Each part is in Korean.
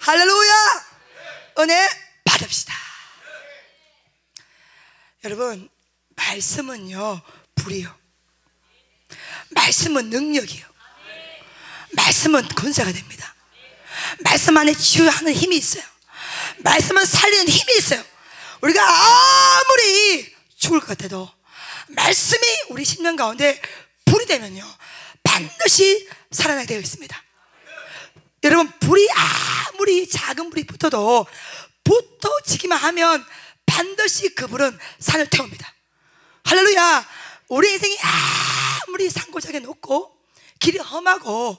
할렐루야. 은혜 받읍시다. 여러분, 말씀은요 불이요, 말씀은 능력이요, 말씀은 권세가 됩니다. 말씀 안에 치유하는 힘이 있어요. 말씀은 살리는 힘이 있어요. 우리가 아무리 죽을 것 같아도 말씀이 우리 심령 가운데 불이 되면요 반드시 살아나게 되어 있습니다. 여러분, 불이 아무리 작은 불이 붙어도 붙어지기만 하면 반드시 그 불은 산을 태웁니다. 할렐루야. 우리 인생이 아무리 산고작에 높고 길이 험하고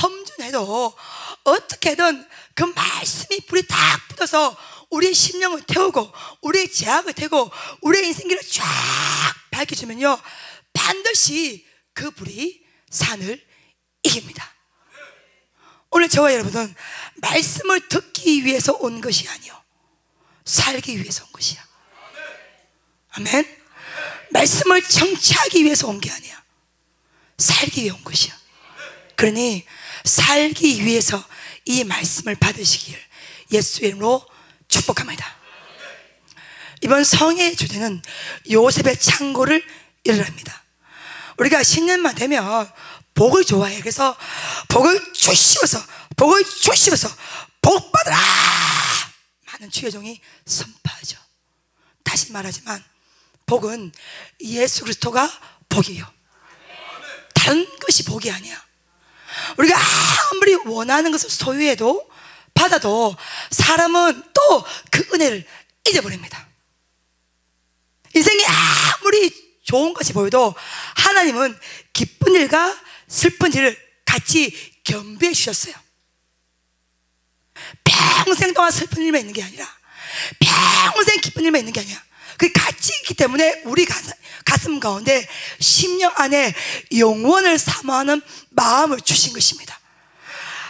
험준해도 어떻게든 그 말씀이 불이 딱 붙어서 우리의 심령을 태우고 우리의 제약을 태우고 우리의 인생길을 쫙 밝혀주면요 반드시 그 불이 산을 이깁니다. 오늘 저와 여러분은 말씀을 듣기 위해서 온 것이 아니요 살기 위해서 온 것이야. 아멘. 말씀을 청취하기 위해서 온 게 아니야, 살기 위해 온 것이야. 그러니 살기 위해서 이 말씀을 받으시길 예수의 이름으로 축복합니다. 이번 성의 주제는 요셉의 창고를 열으랍니다. 우리가 신년만 되면 복을 좋아해. 그래서 복을 주시어서 복 받으라 많은 주의 종이 선포하죠. 다시 말하지만 복은 예수 그리스도가 복이에요. 다른 것이 복이 아니야. 우리가 아무리 원하는 것을 소유해도 받아도 사람은 또 그 은혜를 잊어버립니다. 인생이 아무리 좋은 것이 보여도 하나님은 기쁜 일과 슬픈 일을 같이 겸비해 주셨어요. 평생 동안 슬픈 일만 있는 게 아니라 평생 기쁜 일만 있는 게 아니야. 그게 같이 있기 때문에 우리 가슴 가운데 심령 안에 영원을 사모하는 마음을 주신 것입니다.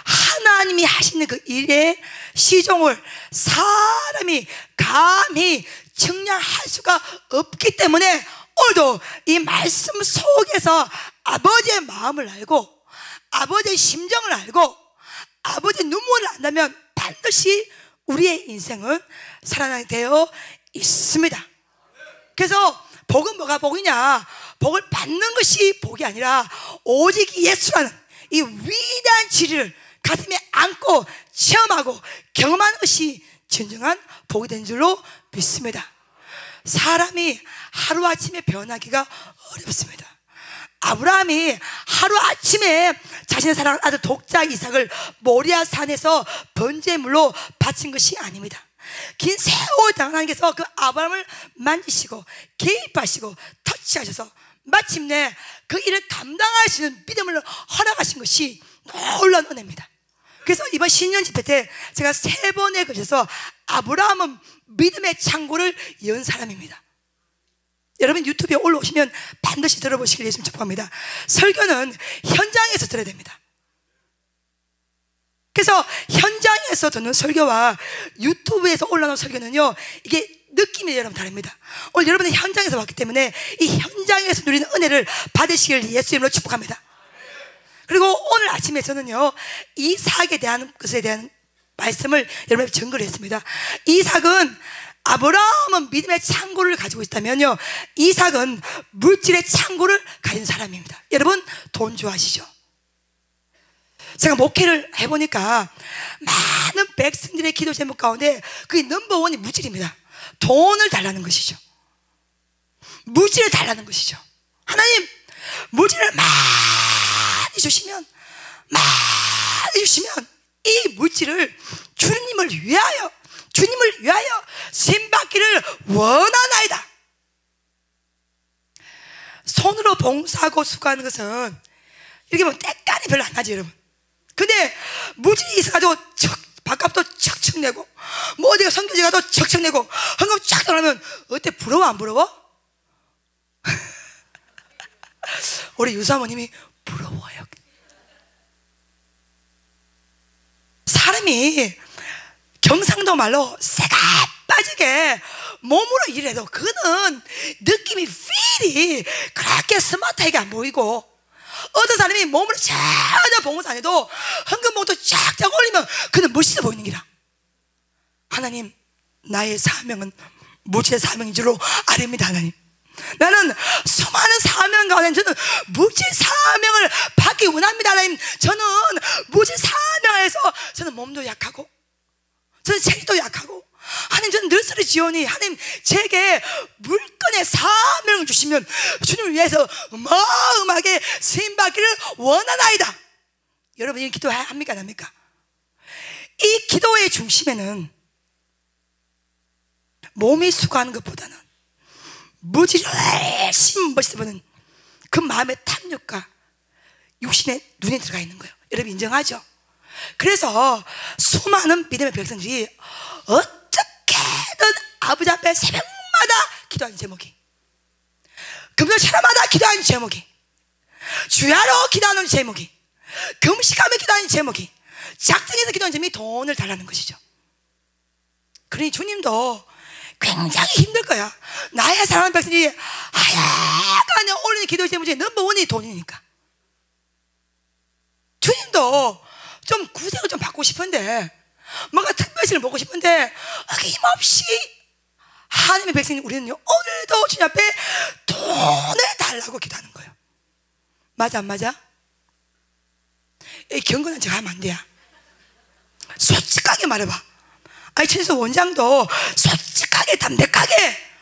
하나님이 하시는 그 일의 시종을 사람이 감히 측량할 수가 없기 때문에 오늘도 이 말씀 속에서 아버지의 마음을 알고 아버지의 심정을 알고 아버지의 눈물을 안다면 반드시 우리의 인생은 살아나게 되어 있습니다. 그래서 복은 뭐가 복이냐? 복을 받는 것이 복이 아니라 오직 예수라는 이 위대한 진리를 가슴에 안고 체험하고 경험하는 것이 진정한 복이 된 줄로 믿습니다. 사람이 하루아침에 변하기가 어렵습니다. 아브라함이 하루아침에 자신의 사랑하는 아들 독자 이삭을 모리아 산에서 번제물로 바친 것이 아닙니다. 긴 세월 동안 하나님께서 그 아브라함을 만지시고 개입하시고 터치하셔서 마침내 그 일을 감당할 수 있는 믿음을 허락하신 것이 놀라운 은혜입니다. 그래서 이번 신년 집회 때 제가 3번에 걸쳐서 아브라함은 믿음의 창고를 연 사람입니다. 여러분 유튜브에 올라오시면 반드시 들어보시길 예수님 축복합니다. 설교는 현장에서 들어야 됩니다. 그래서 현장에서 듣는 설교와 유튜브에서 올라오는 설교는요 이게 느낌이 여러분 다릅니다. 오늘 여러분은 현장에서 왔기 때문에 이 현장에서 누리는 은혜를 받으시길 예수 이름으로 축복합니다. 그리고 오늘 아침에 저는요 이삭에 대한 것에 대한 말씀을 여러분에게 증거를 했습니다. 이삭은 아브라함은 믿음의 창고를 가지고 있다면요 이삭은 물질의 창고를 가진 사람입니다. 여러분 돈 좋아하시죠? 제가 목회를 해보니까 많은 백성들의 기도 제목 가운데 그게 넘버원이 물질입니다. 돈을 달라는 것이죠. 물질을 달라는 것이죠. 하나님 물질을 많이 주시면 이 물질을 주님을 위하여 쓰임받기를 원하나이다. 손으로 봉사하고 수고하는 것은 이렇게 보면 때깔이 별로 안 나지 여러분. 근데 물질이 있어가지고 밥값도 척척 내고 뭐 어디가 선교지 가도 척척 내고 헌금 쫙 들어가면 어때? 부러워 안 부러워? 우리 유사모님이 부러워요. 사람이 경상도 말로 새가 빠지게 몸으로 일해도 그는 느낌이 필이 그렇게 스마트하게 안 보이고 어떤 사람이 몸으로 전혀 봉사 안 해도 헌금봉투 쫙쫙 올리면 그는 멋있어 보이는 기라. 하나님, 나의 사명은 무지의 사명인 줄로 아립니다. 하나님, 나는 수많은 사명 가운데 저는 무지 사명을 받기 원합니다. 하나님, 저는 무지 사명에서 저는 몸도 약하고 저는 체력도 약하고, 하나님, 저는 늘스리 지오니 하나님 제게 물건의 사명을 주시면 주님을 위해서 어마어마하게 쓰임받기를 원하나이다. 여러분, 이 기도합니까 안 합니까? 이 기도의 중심에는 몸이 수고하는 것보다는 무지를 열심히 멋있어보는 그 마음의 탐욕과 육신의 눈이 들어가 있는 거예요. 여러분 인정하죠? 그래서 수많은 믿음의 백성들이 어떻게든 아버지 앞에 새벽마다 기도하는 제목이, 금요 철야마다 기도하는 제목이, 주야로 기도하는 제목이, 금식하며 기도하는 제목이, 작정해서 기도하는 제목이 돈을 달라는 것이죠. 그러니 주님도 굉장히 힘들 거야. 나의 사랑하는 백성들이 하여간에 올리는 기도의 제목이 넘버원이 돈이니까. 주님도 좀 구색을 좀 받고 싶은데, 뭔가 특별시를 먹고 싶은데 어김없이 하나님의 백성이 우리는요, 오늘도 주님 앞에 돈을 달라고 기도하는 거예요. 맞아 안 맞아? 이 경건한 척 하면 안 돼요. 솔직하게 말해봐. 아니, 최소 원장도 솔직하게 담백하게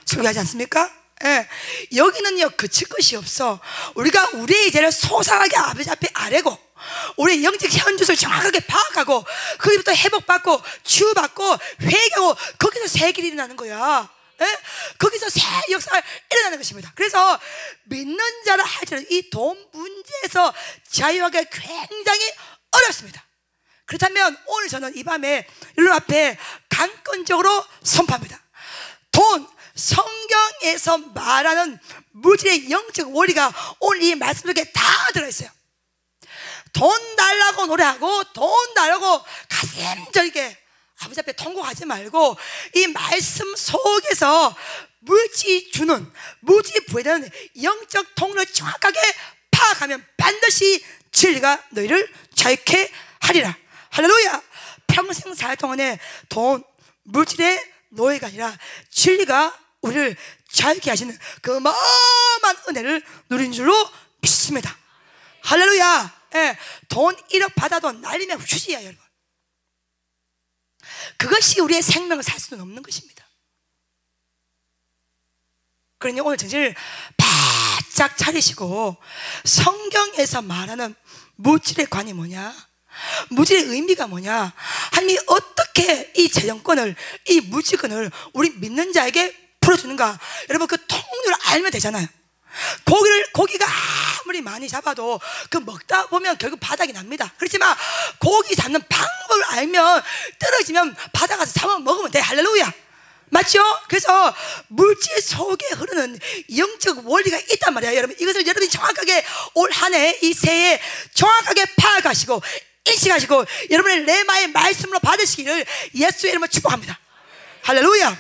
설교하지 않습니까? 예. 여기는요 그칠 것이 없어. 우리가 우리의 죄를 소상하게 아버지 앞에 아뢰고, 우리의 영적 현주소를 정확하게 파악하고, 거기부터 회복받고 치유받고 회개하고, 거기서 새 길이 일어나는 거야. 예? 거기서 새 역사가 일어나는 것입니다. 그래서 믿는 자라 할지라도 이 돈 문제에서 자유하기 굉장히 어렵습니다. 그렇다면 오늘 저는 이 밤에 여러분 앞에 강권적으로 선포합니다. 돈, 성경에서 말하는 무지의 영적 원리가 오늘 이 말씀 속에 다 들어있어요. 돈 달라고 노래하고 돈 달라고 가슴 저리게 아버지 앞에 통곡하지 말고, 이 말씀 속에서 무지 주는, 무지 부여되는 영적 통로를 정확하게 파악하면 반드시 진리가 너희를 자유케 하리라. 할렐루야. 평생 살 동안에 돈, 물질의 노예가 아니라 진리가 우리를 자유케 하시는 그 어마어마한 은혜를 누린 줄로 믿습니다. 할렐루야. 예, 돈 1억 받아도 날리면 휴지야 여러분. 그것이 우리의 생명을 살 수는 없는 것입니다. 그러니 오늘 정신을 바짝 차리시고, 성경에서 말하는 물질의 관이 뭐냐, 무질의 의미가 뭐냐, 하나님이 어떻게 이 재정권을, 이 무지권을 우리 믿는 자에게 풀어주는가, 여러분 그 통로를 알면 되잖아요. 고기가 아무리 많이 잡아도 그 먹다 보면 결국 바닥이 납니다. 그렇지만 고기 잡는 방법을 알면, 떨어지면 바닥 가서 잡아 먹으면 돼. 할렐루야. 맞죠? 그래서 물질 속에 흐르는 영적 원리가 있단 말이야. 여러분, 이것을 여러분이 정확하게 올 한 해 이 새해 정확하게 파악하시고 인식하시고 여러분의 레마의 말씀으로 받으시기를 예수의 이름으로 축복합니다. 할렐루야.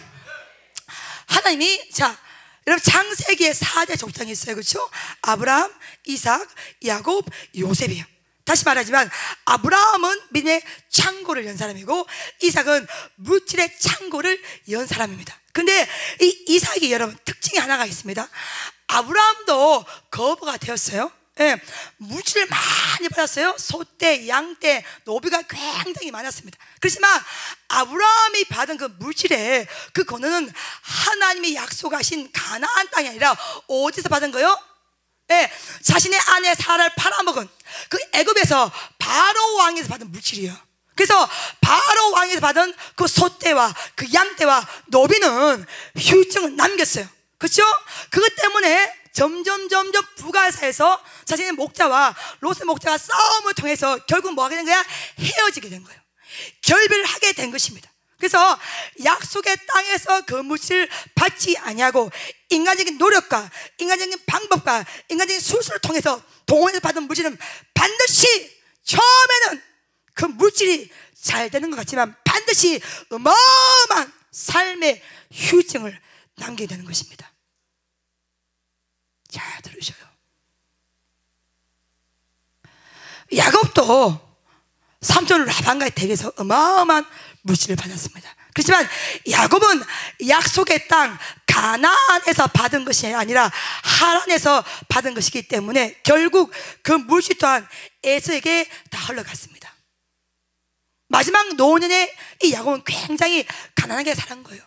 하나님이, 자 여러분, 창세기에 4대 족장이 있어요. 그렇죠? 아브라함, 이삭, 야곱, 요셉이에요. 다시 말하지만 아브라함은 믿음의 창고를 연 사람이고, 이삭은 물질의 창고를 연 사람입니다. 근데 이 이삭이 여러분 특징이 하나가 있습니다. 아브라함도 거부가 되었어요. 예, 물질을 많이 받았어요. 소떼, 양떼, 노비가 굉장히 많았습니다. 그렇지만 아브라함이 받은 그 물질의 그 권한은 하나님이 약속하신 가나안 땅이 아니라 어디서 받은 거요? 예, 자신의 아내 사라를 팔아먹은 그 애굽에서 바로 왕에서 받은 물질이에요. 그래서 바로 왕에서 받은 그 소떼와 그 양떼와 노비는 휴증을 남겼어요. 그렇죠? 그것 때문에 점점 부가사에서 자신의 목자와 롯의 목자가 싸움을 통해서 결국 뭐 하게 된 거야? 헤어지게 된 거예요. 결별을 하게 된 것입니다. 그래서 약속의 땅에서 그 물질을 받지 아니하고 인간적인 노력과 인간적인 방법과 인간적인 수술을 통해서 동원해서 받은 물질은 반드시 처음에는 그 물질이 잘 되는 것 같지만 반드시 어마어마한 삶의 휴증을 남기게 되는 것입니다. 잘 들으셔요. 야곱도 삼촌 라반과의 댁에서 어마어마한 물질을 받았습니다. 그렇지만 야곱은 약속의 땅 가나안에서 받은 것이 아니라 하란에서 받은 것이기 때문에 결국 그 물질 또한 에서에게 다 흘러갔습니다. 마지막 노년에 이 야곱은 굉장히 가난하게 살은 거예요.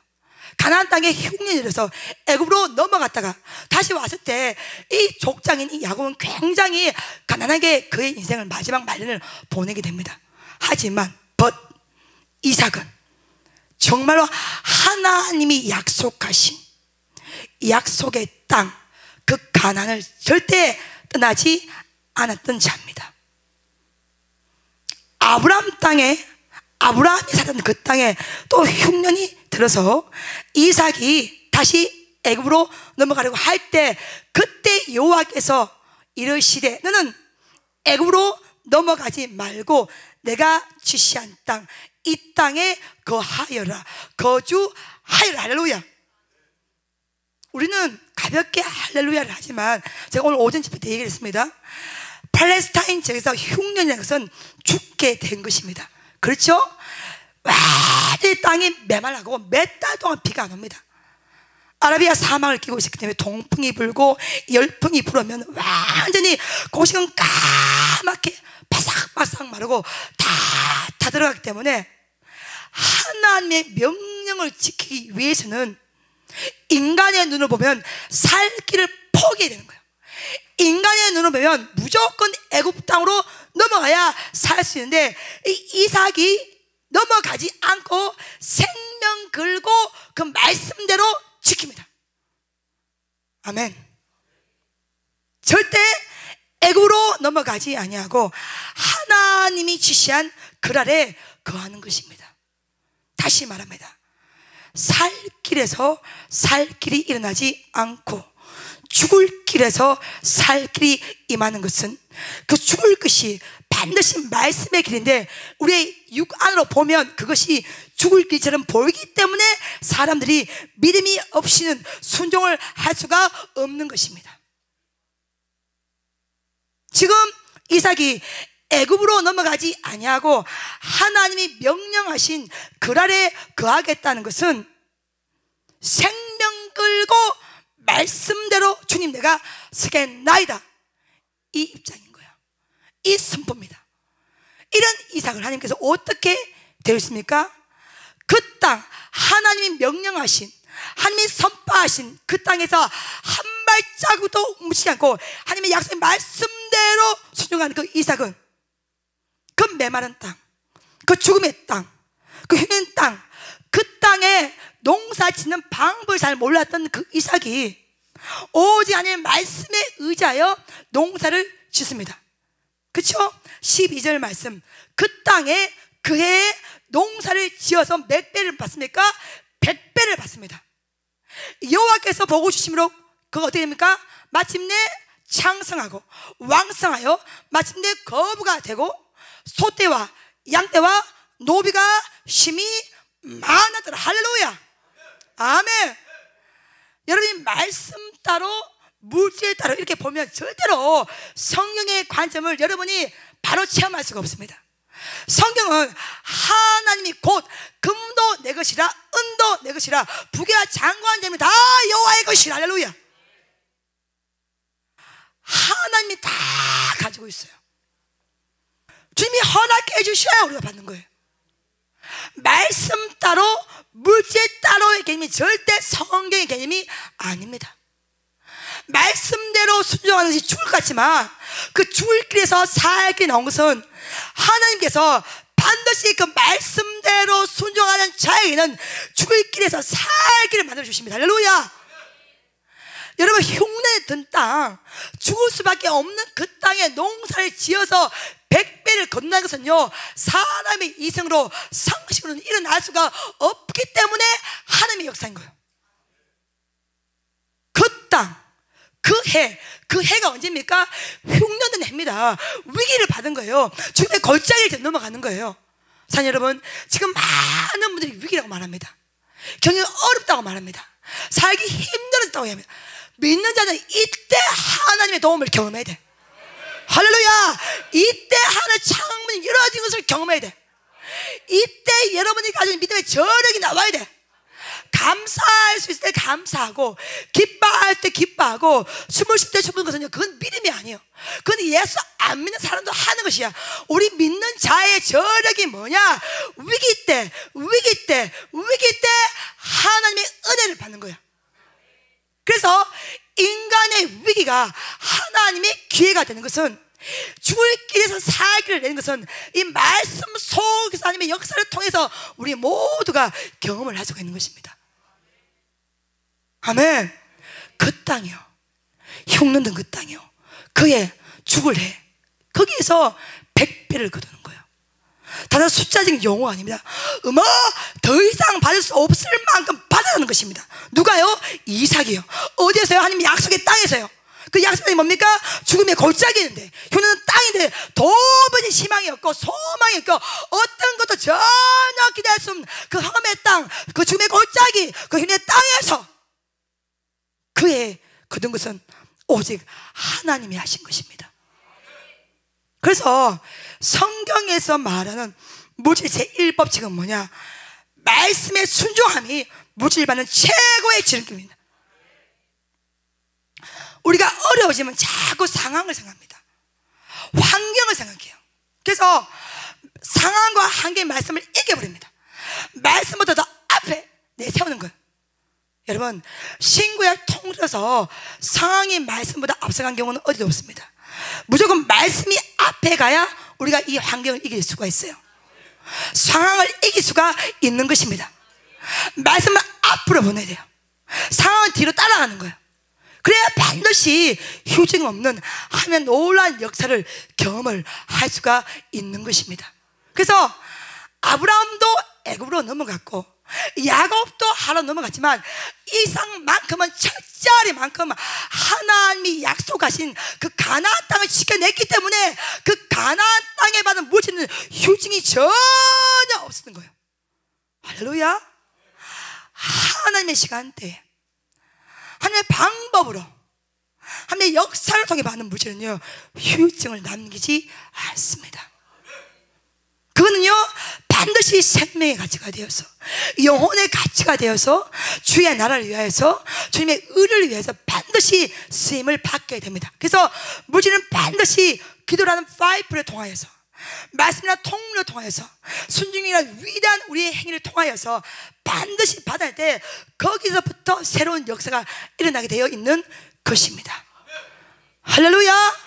가나안 땅에 흉년이 들어서 애굽으로 넘어갔다가 다시 왔을 때 이 족장인 이 야곱은 굉장히 가난하게 그의 인생을 마지막 말년을 보내게 됩니다. 하지만 이삭은 정말로 하나님이 약속하신 약속의 땅, 그 가나안을 절대 떠나지 않았던 자입니다. 아브라함이 살았던 그 땅에 또 흉년이 들어서 이삭이 다시 애굽으로 넘어가려고 할 때 그때 여호와께서 이르시되 너는 애굽으로 넘어가지 말고 내가 지시한 땅, 이 땅에 거주하여라. 할렐루야. 우리는 가볍게 할렐루야를 하지만 제가 오늘 오전 집회 때 얘기를 했습니다. 팔레스타인 지역에서 흉년이라는 것은 죽게 된 것입니다. 그렇죠? 완전히 땅이 메말라고 몇 달 동안 비가 안 옵니다. 아라비아 사막을 끼고 있기 때문에 동풍이 불고 열풍이 불으면 완전히 고식은 까맣게 바삭바삭 마르고 다 들어가기 때문에 하나님의 명령을 지키기 위해서는 인간의 눈을 보면 살 길을 포기해야 되는 거예요. 인간의 눈을 보면 무조건 애굽 땅으로 넘어가야 살 수 있는데 이삭이 넘어가지 않고 생명 걸고 그 말씀대로 지킵니다. 아멘. 절대 애굽으로 넘어가지 아니하고 하나님이 지시한 그 아래 거하는 것입니다. 다시 말합니다. 살 길에서 살 길이 일어나지 않고 죽을 길에서 살 길이 임하는 것은 그 죽을 것이 반드시 말씀의 길인데 우리의 육 안으로 보면 그것이 죽을 길처럼 보이기 때문에 사람들이 믿음이 없이는 순종을 할 수가 없는 것입니다. 지금 이삭이 애굽으로 넘어가지 아니하고 하나님이 명령하신 그 아래 거하겠다는 것은 생명 끌고 말씀대로 주님 내가 서겠나이다, 이 입장인 거예요. 이 선포입니다. 이런 이삭을 하나님께서 어떻게 되었습니까? 그 땅, 하나님이 명령하신, 하나님이 선포하신 그 땅에서 한 발자국도 묻히지 않고 하나님의 약속의 말씀대로 순종하는 그 이삭은 그 메마른 땅, 그 죽음의 땅, 그 흉년 땅, 그 땅에 농사 짓는 방법을 잘 몰랐던 그 이삭이 오직 하나님의 말씀에 의지하여 농사를 짓습니다. 그렇죠? 12절 말씀, 그 땅에 그 해에 농사를 지어서 몇 배를 받습니까? 100배를 받습니다. 여호와께서 보고 주심으로 그거 어떻게 됩니까? 마침내 창성하고 왕성하여 마침내 거부가 되고 소떼와 양떼와 노비가 심히 많았더라. 할렐루야. 아멘. 여러분이 말씀 따로 물질 따로 이렇게 보면 절대로 성경의 관점을 여러분이 바로 체험할 수가 없습니다. 성경은 하나님이 곧 금도 내 것이라 은도 내 것이라 부귀와 장관한 점이 다 여호와의 것이라. 할렐루야. 하나님이 다 가지고 있어요. 주님이 허락해 주셔야 우리가 받는 거예요. 말씀 따로 물질 따로의 개념이 절대 성경의 개념이 아닙니다. 말씀대로 순종하는 것이 죽을 것 같지만 그 죽을 길에서 살 길이 나온 것은 하나님께서 반드시 그 말씀대로 순종하는 자에게는 죽을 길에서 살 길을 만들어 주십니다. 할렐루야. 여러분, 흉내에 든 땅, 죽을 수밖에 없는 그 땅에 농사를 지어서 100배를 건너는 것은요, 사람의 이성으로 상식으로는 일어날 수가 없기 때문에 하나님의 역사인 거예요. 그 땅, 그 해가 언제입니까? 흉년된 해입니다. 위기를 받은 거예요. 죽음의 골짜기를 넘어가는 거예요. 사랑 여러분, 지금 많은 분들이 위기라고 말합니다. 경영이 어렵다고 말합니다. 살기 힘들었다고 합니다. 믿는 자는 이때 하나님의 도움을 경험해야 돼. 할렐루야. 이때 하늘 창문이 열어진 것을 경험해야 돼. 이때 여러분이 가진 믿음의 저력이 나와야 돼. 감사할 수 있을 때 감사하고, 기뻐할 때 기뻐하고, 숨을 쉴 때 숨는 것은요, 그건 믿음이 아니에요. 그건 예수 안 믿는 사람도 하는 것이야. 우리 믿는 자의 저력이 뭐냐? 위기 때 하나님의 은혜를 받는 거야. 그래서 인간의 위기가 하나님의 기회가 되는 것은, 죽을 길에서 살 길을 내는 것은 이 말씀 속에서 하나님의 역사를 통해서 우리 모두가 경험을 할 수가 있는 것입니다. 아멘. 그 땅이요, 흉년된 그 땅이요, 그의 죽을 해, 거기에서 100배를 거두는 거예요. 다른 숫자적인 용어 아닙니다. 더 이상 받을 수 없을 만큼 받아가는 것입니다. 누가요? 이삭이요. 어디에서요? 하나님 약속의 땅에서요. 그 약속이 뭡니까? 죽음의 골짜기인데, 흉년된 땅인데 도무지 희망이 없고 소망이 없고 어떤 것도 전혀 기대할 수 없는 그 험의 땅, 그 죽음의 골짜기, 그 흉년의 땅에서 그의 거둔 것은 오직 하나님이 하신 것입니다. 그래서 성경에서 말하는 물질 제1법칙은 뭐냐? 말씀의 순종함이 물질을 받는 최고의 지름길입니다. 우리가 어려워지면 자꾸 상황을 생각합니다. 환경을 생각해요. 그래서 상황과 환경의 말씀을 이겨버립니다. 말씀보다 더 앞에 내세우는 거예요. 여러분, 신구약 통틀어서 상황이 말씀보다 앞서간 경우는 어디도 없습니다. 무조건 말씀이 앞에 가야 우리가 이 환경을 이길 수가 있어요. 상황을 이길 수가 있는 것입니다. 말씀을 앞으로 보내야 돼요. 상황은 뒤로 따라가는 거예요. 그래야 반드시 휴증 없는 하면 놀라운 역사를 경험을 할 수가 있는 것입니다. 그래서 아브라함도 애굽으로 넘어갔고 야곱도 하러 넘어갔지만 이삭만큼은 철저히만큼 하나님이 약속하신 그 가나안 땅을 지켜냈기 때문에 그 가나안 땅에 받은 물질은 휴증이 전혀 없었던 거예요. 할렐루야. 하나님의 시간대에 하나님의 방법으로 하나님의 역사를 통해 받는 물질은요, 휴증을 남기지 않습니다. 그거는요, 반드시 생명의 가치가 되어서, 영혼의 가치가 되어서 주의 나라를 위하여서, 주님의 의를 위해서 반드시 쓰임을 받게 됩니다. 그래서 물질은 반드시 기도라는 파이프를 통하여서, 말씀이나 통로를 통하여서, 순종이라는 위대한 우리의 행위를 통하여서 반드시 받을 때 거기서부터 새로운 역사가 일어나게 되어 있는 것입니다. 할렐루야.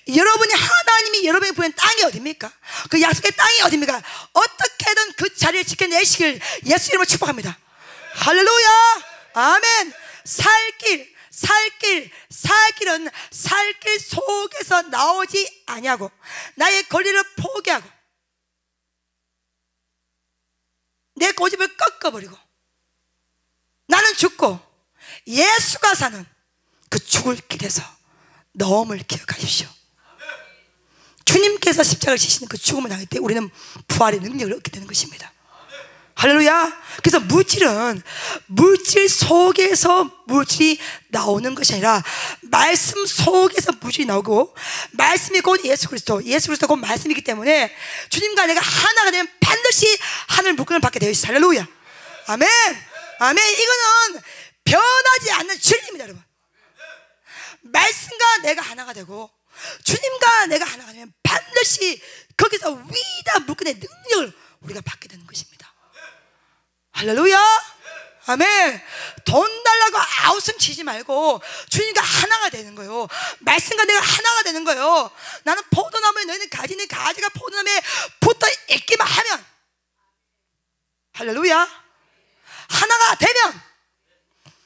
여러분이 하나님이 여러분이 부여한 땅이 어디입니까? 그 약속의 땅이 어디입니까? 어떻게든 그 자리를 지켜내시길 예수 이름으로 축복합니다. 할렐루야. 아멘. 살길은 살길 속에서 나오지 아니하고 나의 권리를 포기하고 내 고집을 꺾어버리고 나는 죽고 예수가 사는 그 죽을 길에서 너음을 기억하십시오. 주님께서 십자가를 지시는 그 죽음을 당할 때 우리는 부활의 능력을 얻게 되는 것입니다. 할렐루야. 그래서 물질은 물질 속에서 물질이 나오는 것이 아니라 말씀 속에서 물질이 나오고, 말씀이 곧 예수 그리스도 곧 말씀이기 때문에 주님과 내가 하나가 되면 반드시 하늘 물건을 받게 되어 있어요. 할렐루야. 아멘. 아멘. 이거는 변하지 않는 진리입니다, 여러분. 말씀과 내가 하나가 되고 주님과 내가 하나가 되면 반드시 거기서 위대한 물건의 능력을 우리가 받게 되는 것입니다. 할렐루야. 아멘. 돈 달라고 아우성 치지 말고 주님과 하나가 되는 거예요. 말씀과 내가 하나가 되는 거예요. 나는 포도나무에 너희는 가지는 가지가 포도나무에 붙어 있기만 하면, 할렐루야, 하나가 되면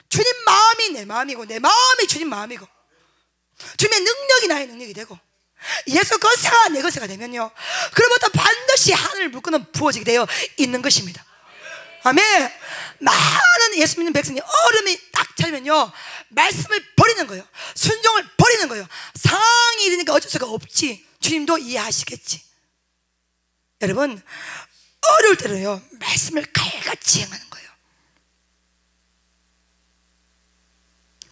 주님 마음이 내 마음이고 내 마음이 주님 마음이고 주님의 능력이 나의 능력이 되고 예수 것세가 내 것세가 되면요, 그로부터 반드시 하늘 물건은 부어지게 되어 있는 것입니다. 아멘. 많은 예수 믿는 백성이 어려움이 딱 차면요 말씀을 버리는 거예요. 순종을 버리는 거예요. 상황이 이러니까 어쩔 수가 없지. 주님도 이해하시겠지. 여러분, 어려울 때는요 말씀을 칼같이 행하는 거예요.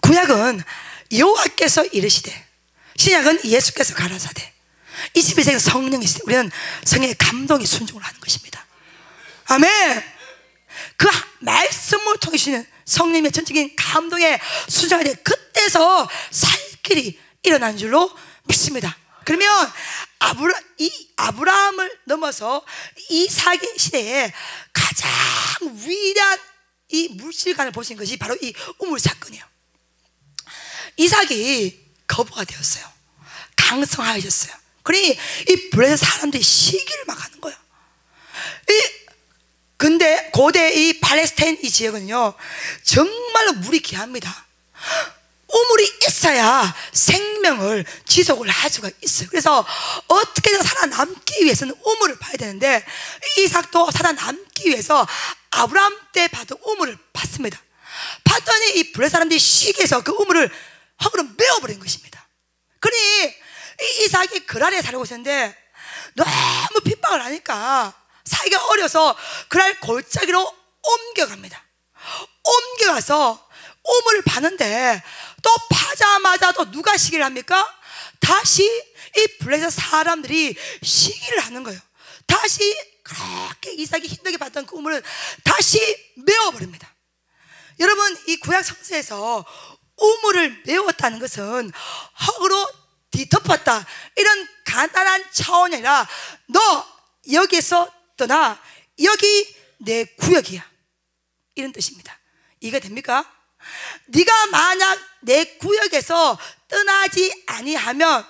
구약은 여호와께서 이르시되, 신약은 예수께서 가라사대, 21세기는 성령이시되, 우리는 성령의 감동에 순종을 하는 것입니다. 아멘. 그 말씀을 통해 주시는 성령님의 전적인 감동에 순종할 때 그때서 살 길이 일어난 줄로 믿습니다. 그러면 이 아브라함을 넘어서 이삭의 시대에 가장 위대한 이 물질관을 보신 것이 바로 이 우물 사건이에요. 이삭이 거부가 되었어요. 강성하여졌어요. 그러니 이 블레셋 사람들이 시기를 막 하는 거예요. 근데 고대 이 팔레스타인 이 지역은요 정말로 물이 귀합니다. 우물이 있어야 생명을 지속을 할 수가 있어요. 그래서 어떻게든 살아남기 위해서는 우물을 봐야 되는데 이삭도 살아남기 위해서 아브라함 때 받은 우물을 봤습니다. 봤더니 이 블레셋 사람들이 시기해서 그 우물을 흙으로 메워버린 것입니다. 그러니 이 이삭이 그랄에 살고 있었는데 너무 핍박을 하니까 살기가 어려서 그랄 골짜기로 옮겨갑니다. 옮겨가서 우물을 파는데 또 파자마자 또 누가 시기를 합니까? 다시 이 블레셋 사람들이 시기를 하는 거예요. 다시 그렇게 이삭이 힘들게 봤던 그 우물을 다시 메워버립니다. 여러분, 이 구약 성서에서 우물을 메웠다는 것은 흙으로 뒤덮었다 이런 간단한 차원이 아니라 너 여기서 떠나, 여기 내 구역이야 이런 뜻입니다. 이해가 됩니까? 네가 만약 내 구역에서 떠나지 아니하면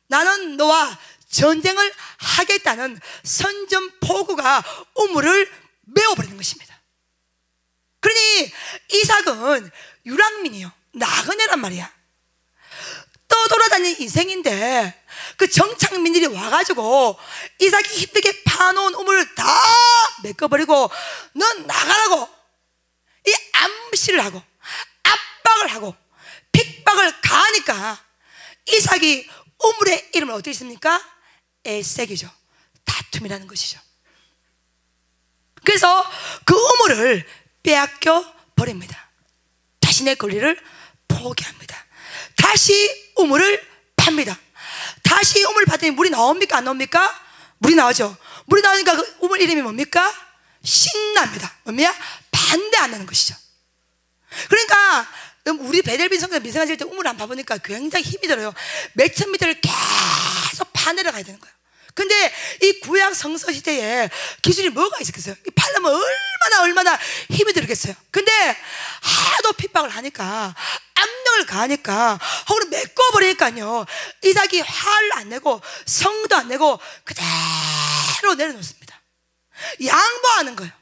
나는 너와 전쟁을 하겠다는 선전포고가 우물을 메워버리는 것입니다. 그러니 이삭은 유랑민이요, 나그네란 말이야. 떠돌아다니는 인생인데 그 정착민들이 와가지고 이삭이 힘들게 파놓은 우물을 다 메꿔버리고 넌 나가라고 이 암시를 하고 압박을 하고 핍박을 가하니까 이삭이 우물의 이름을 어떻게 있습니까? 에색이죠. 다툼이라는 것이죠. 그래서 그 우물을 빼앗겨 버립니다. 자신의 권리를 포기합니다. 다시 우물을 팝니다. 다시 우물을 봤더니 물이 나옵니까? 안 나옵니까? 물이 나오죠. 물이 나오니까 그 우물 이름이 뭡니까? 신납니다. 뭡니까? 반대한다는 것이죠. 그러니까 우리 베델빈 성경 미생아질 때 우물을 안 파보니까 굉장히 힘이 들어요. 몇천 미터를 계속 파내려가야 되는 거예요. 근데 이 구약 성서 시대에 기술이 뭐가 있었겠어요? 팔려면 얼마나 힘이 들겠어요. 근데 하도 핍박을 하니까, 압력을 가하니까, 흙으로 메꿔버리니까요, 이삭이 화를 안 내고 성도 안 내고 그대로 내려놓습니다. 양보하는 거예요.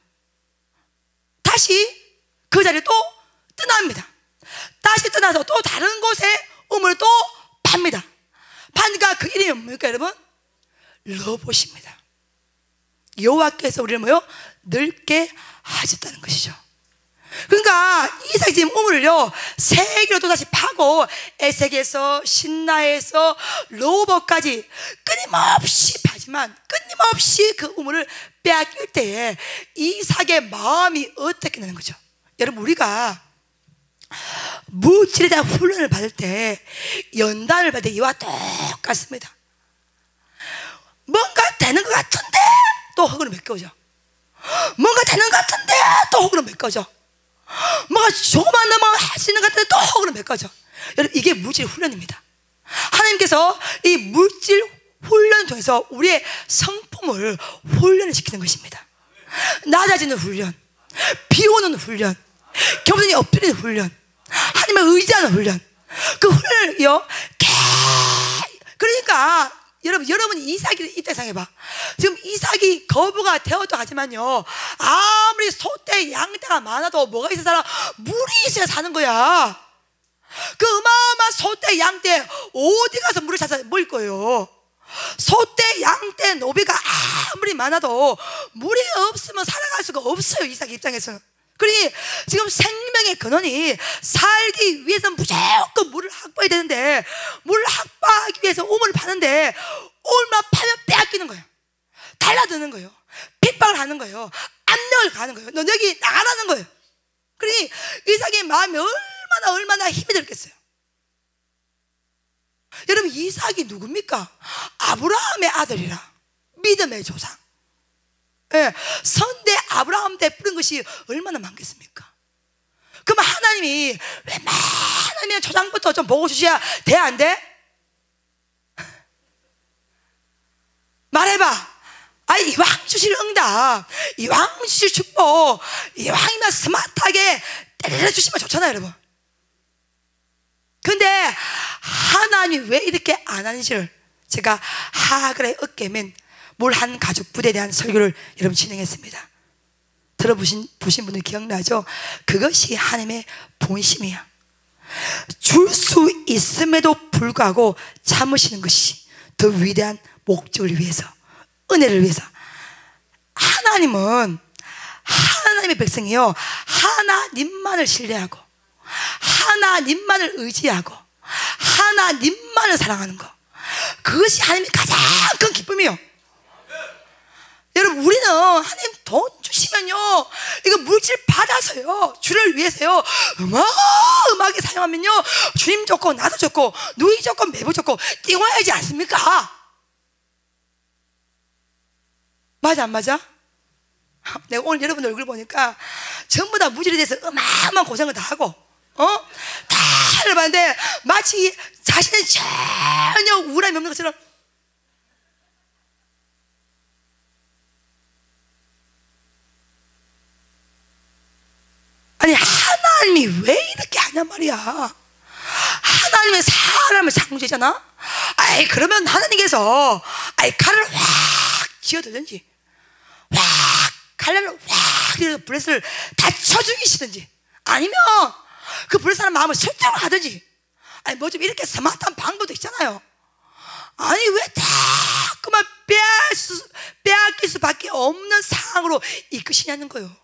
다시 그 자리에 또 떠납니다. 다시 떠나서 또 다른 곳에 우물을 또 팝니다. 파니까 그 이름이 뭡니까 여러분? 러봇입니다. 여호와께서 우리를 뭐요? 넓게 하셨다는 것이죠. 그러니까 이삭이 지금 우물을요 세 개로 또다시 파고 에색에서 신나에서 로봇까지 끊임없이 파지만 끊임없이 그 우물을 빼앗길 때에 이삭의 마음이 어떻게 되는 거죠? 여러분, 우리가 물질에 대한 훈련을 받을 때, 연단을 받을 때 이와 똑같습니다. 뭔가 되는 것 같은데 또 흙으로 메꿔져. 뭔가 되는 것 같은데 또 흙으로 메꿔져. 뭔가 조금만 넘어가면 할 수 있는 것 같은데 또 흙으로 메꿔져. 여러분, 이게 물질 훈련입니다. 하나님께서 이 물질 훈련을 통해서 우리의 성품을 훈련을 시키는 것입니다. 낮아지는 훈련, 비오는 훈련, 겸손히 엎드리는 훈련, 하나님을 의지하는 훈련, 그 훈련을요 그러니까 여러분이 이삭이 이때 생각해봐. 지금 이삭이 거부가 되어도 하지만요, 아무리 소떼 양떼가 많아도 뭐가 있어 살아? 물이 있어야 사는 거야. 그 어마어마한 소떼 양떼 어디 가서 물을 찾아 먹을 거예요? 소떼 양떼 노비가 아무리 많아도 물이 없으면 살아갈 수가 없어요, 이삭 입장에서는. 그러니 지금 생명의 근원이 살기 위해서는 무조건 물을 확보해야 되는데, 물을 확보하기 위해서 우물을 파는데 우물만 파면 빼앗기는 거예요. 달라드는 거예요. 핍박을 하는 거예요. 압력을 가하는 거예요. 넌 여기 나가라는 거예요. 그러니 이삭의 마음이 얼마나 힘이 들겠어요. 여러분, 이삭이 누굽니까? 아브라함의 아들이라, 믿음의 조상. 예, 선대 아브라함 때 뿌린 것이 얼마나 많겠습니까? 그럼 하나님이 웬만하면 초장부터 좀 보고 주셔야 돼, 안 돼? 말해봐. 이왕 주실 응답, 이왕 주실 축복, 이왕이면 스마트하게 때려 주시면 좋잖아요, 여러분. 근데 하나님이 왜 이렇게 안 하는지를 제가 하글의 어깨맨 물 한 가족 부대에 대한 설교를 여러분 진행했습니다. 들어보신 분들 기억나죠? 그것이 하나님의 본심이야. 줄 수 있음에도 불구하고 참으시는 것이 더 위대한 목적을 위해서, 은혜를 위해서. 하나님은 하나님의 백성이요, 하나님만을 신뢰하고 하나님만을 의지하고 하나님만을 사랑하는 거, 그것이 하나님의 가장 큰 기쁨이요. 여러분, 우리는 하나님 돈 주시면요, 이거 물질 받아서요, 주를 위해서요 어마어마하게 사용하면요, 주님 좋고 나도 좋고 누이 좋고 매부 좋고 띵어야지 않습니까? 맞아 안 맞아? 내가 오늘 여러분 얼굴 보니까 전부 다 무질에 대해서 어마어마한 고생을 다 하고 다 해봤는데 마치 자신은 전혀 우울함이 없는 것처럼. 아니, 하나님이 왜 이렇게 하냔 말이야. 하나님은 사람을 창조했잖아. 그러면 하나님께서 칼을 확 쥐어들든지, 확 칼날을 확 브레스를 다쳐 죽이시든지, 아니면 그 브레스하는 마음을 설정을 하든지, 뭐 좀 이렇게 스마트한 방법도 있잖아요. 아니, 왜 자꾸만 빼앗길 수밖에 없는 상황으로 이끄시냐는 거예요.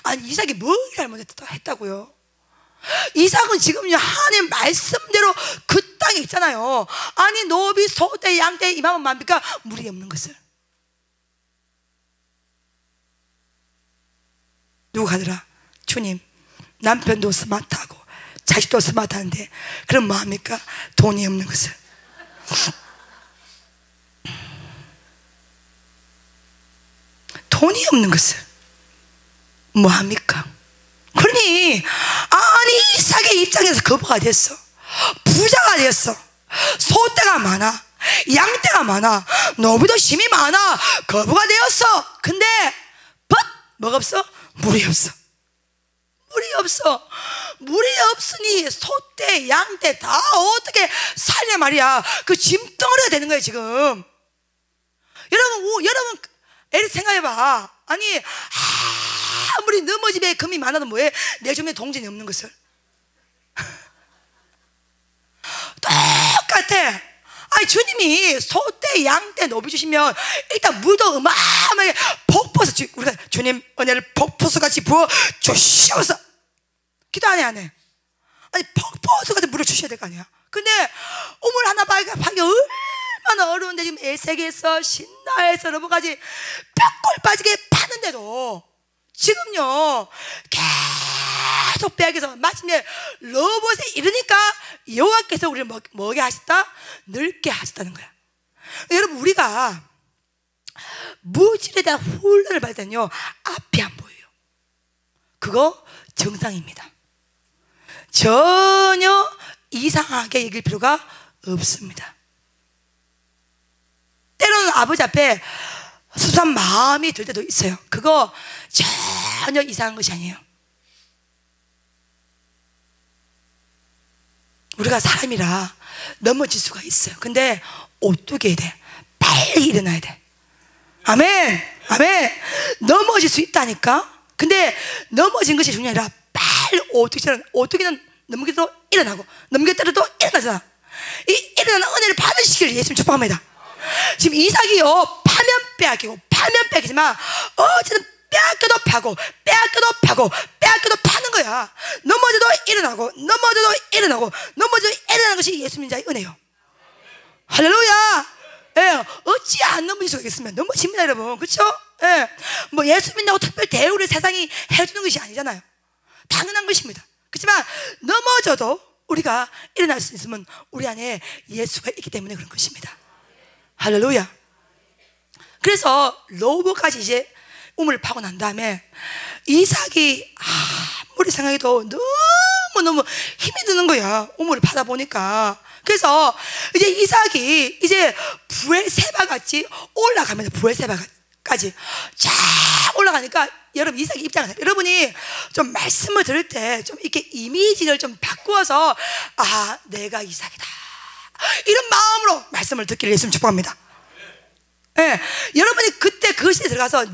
아니, 이삭이 뭘 잘못했다고요? 이삭은 지금요, 하나님 말씀대로 그 땅에 있잖아요. 아니, 노비, 소떼, 양떼 이만한 뭡니까? 물이 없는 것을. 누가 하더라? 주님, 남편도 스마트하고 자식도 스마트한데 그럼 뭐합니까? 돈이 없는 것을. 돈이 없는 것을 뭐합니까? 그러니 아니, 이삭의 입장에서 거부가 됐어. 부자가 됐어. 소떼가 많아, 양떼가 많아, 노비도 힘이 많아. 거부가 되었어. 근데 뭐가 없어? 물이 없어. 물이 없어. 물이 없으니 소떼, 양떼 다 어떻게 살냐 말이야. 그 짐덩어리가 되는 거예요 지금. 여러분 애를 생각해봐. 아니, 아무리 너머 집에 금이 많아도 뭐해? 내 주변에 동전이 없는 것을. 똑같아. 아니, 주님이 소떼, 양떼, 노비 주시면 일단 물도 어마어마하게 폭포수, 우리가 주님 은혜를 폭포수같이 부어 주시옵소서. 기도 안 해? 아니, 폭포수같이 물을 주셔야 될 거 아니야. 근데 우물 하나 파기 얼마나 어려운데 지금 에색에서 신나에서 여러 가지 뼈골 빠지게 파는데도 지금요 계속 빼앗겨서 마침내 로봇에 이르니까 여호와께서 우리를 뭐게 하셨다? 늙게 하셨다는 거야. 여러분, 우리가 무질에 대한 훈련을 받을 때는요 앞이 안 보여요. 그거 정상입니다. 전혀 이상하게 여길 필요가 없습니다. 때로는 아버지 앞에 습한 마음이 들 때도 있어요. 그거 전혀 이상한 것이 아니에요. 우리가 사람이라 넘어질 수가 있어요. 근데 어떻게 해야 돼? 빨리 일어나야 돼. 아멘. 아멘. 넘어질 수 있다니까. 근데 넘어진 것이 중요한 게 아니라 빨리 어떻게든 넘기도 일어나고 넘겼다도 또 일어나잖아. 이 일어나는 은혜를 받으시기를 예수님 축복합니다. 지금 이삭이요 파면 빼앗기지만 어쨌든 빼앗겨도 파고 빼앗겨도 파고 빼앗겨도 파는 거야. 넘어져도 일어나고 넘어져도 일어나고 넘어져도 일어나는 것이 예수님 자의 은혜요. 할렐루야. 예, 어찌 안 넘어질 수가 있겠습니까? 넘어집니다 여러분. 그렇죠? 예, 뭐 예수 믿는다고 특별 대우를 세상이 해주는 것이 아니잖아요. 당연한 것입니다. 그렇지만 넘어져도 우리가 일어날 수 있으면 우리 안에 예수가 있기 때문에 그런 것입니다. 할렐루야. 그래서 로봇까지 이제 우물을 파고 난 다음에 이삭이 아무리 생각해도 너무너무 힘이 드는 거야. 우물을 파다 보니까. 그래서 이제 이삭이 이제 브엘세바 같이 올라가면서 브엘세바까지 쫙 올라가니까 여러분 이삭의 입장에서 여러분이 좀 말씀을 들을 때 좀 이렇게 이미지를 좀 바꾸어서 내가 이삭이다 이런 마음으로 말씀을 듣기를 예수님 축복합니다. 네, 여러분이 그때 그 시대에 들어가서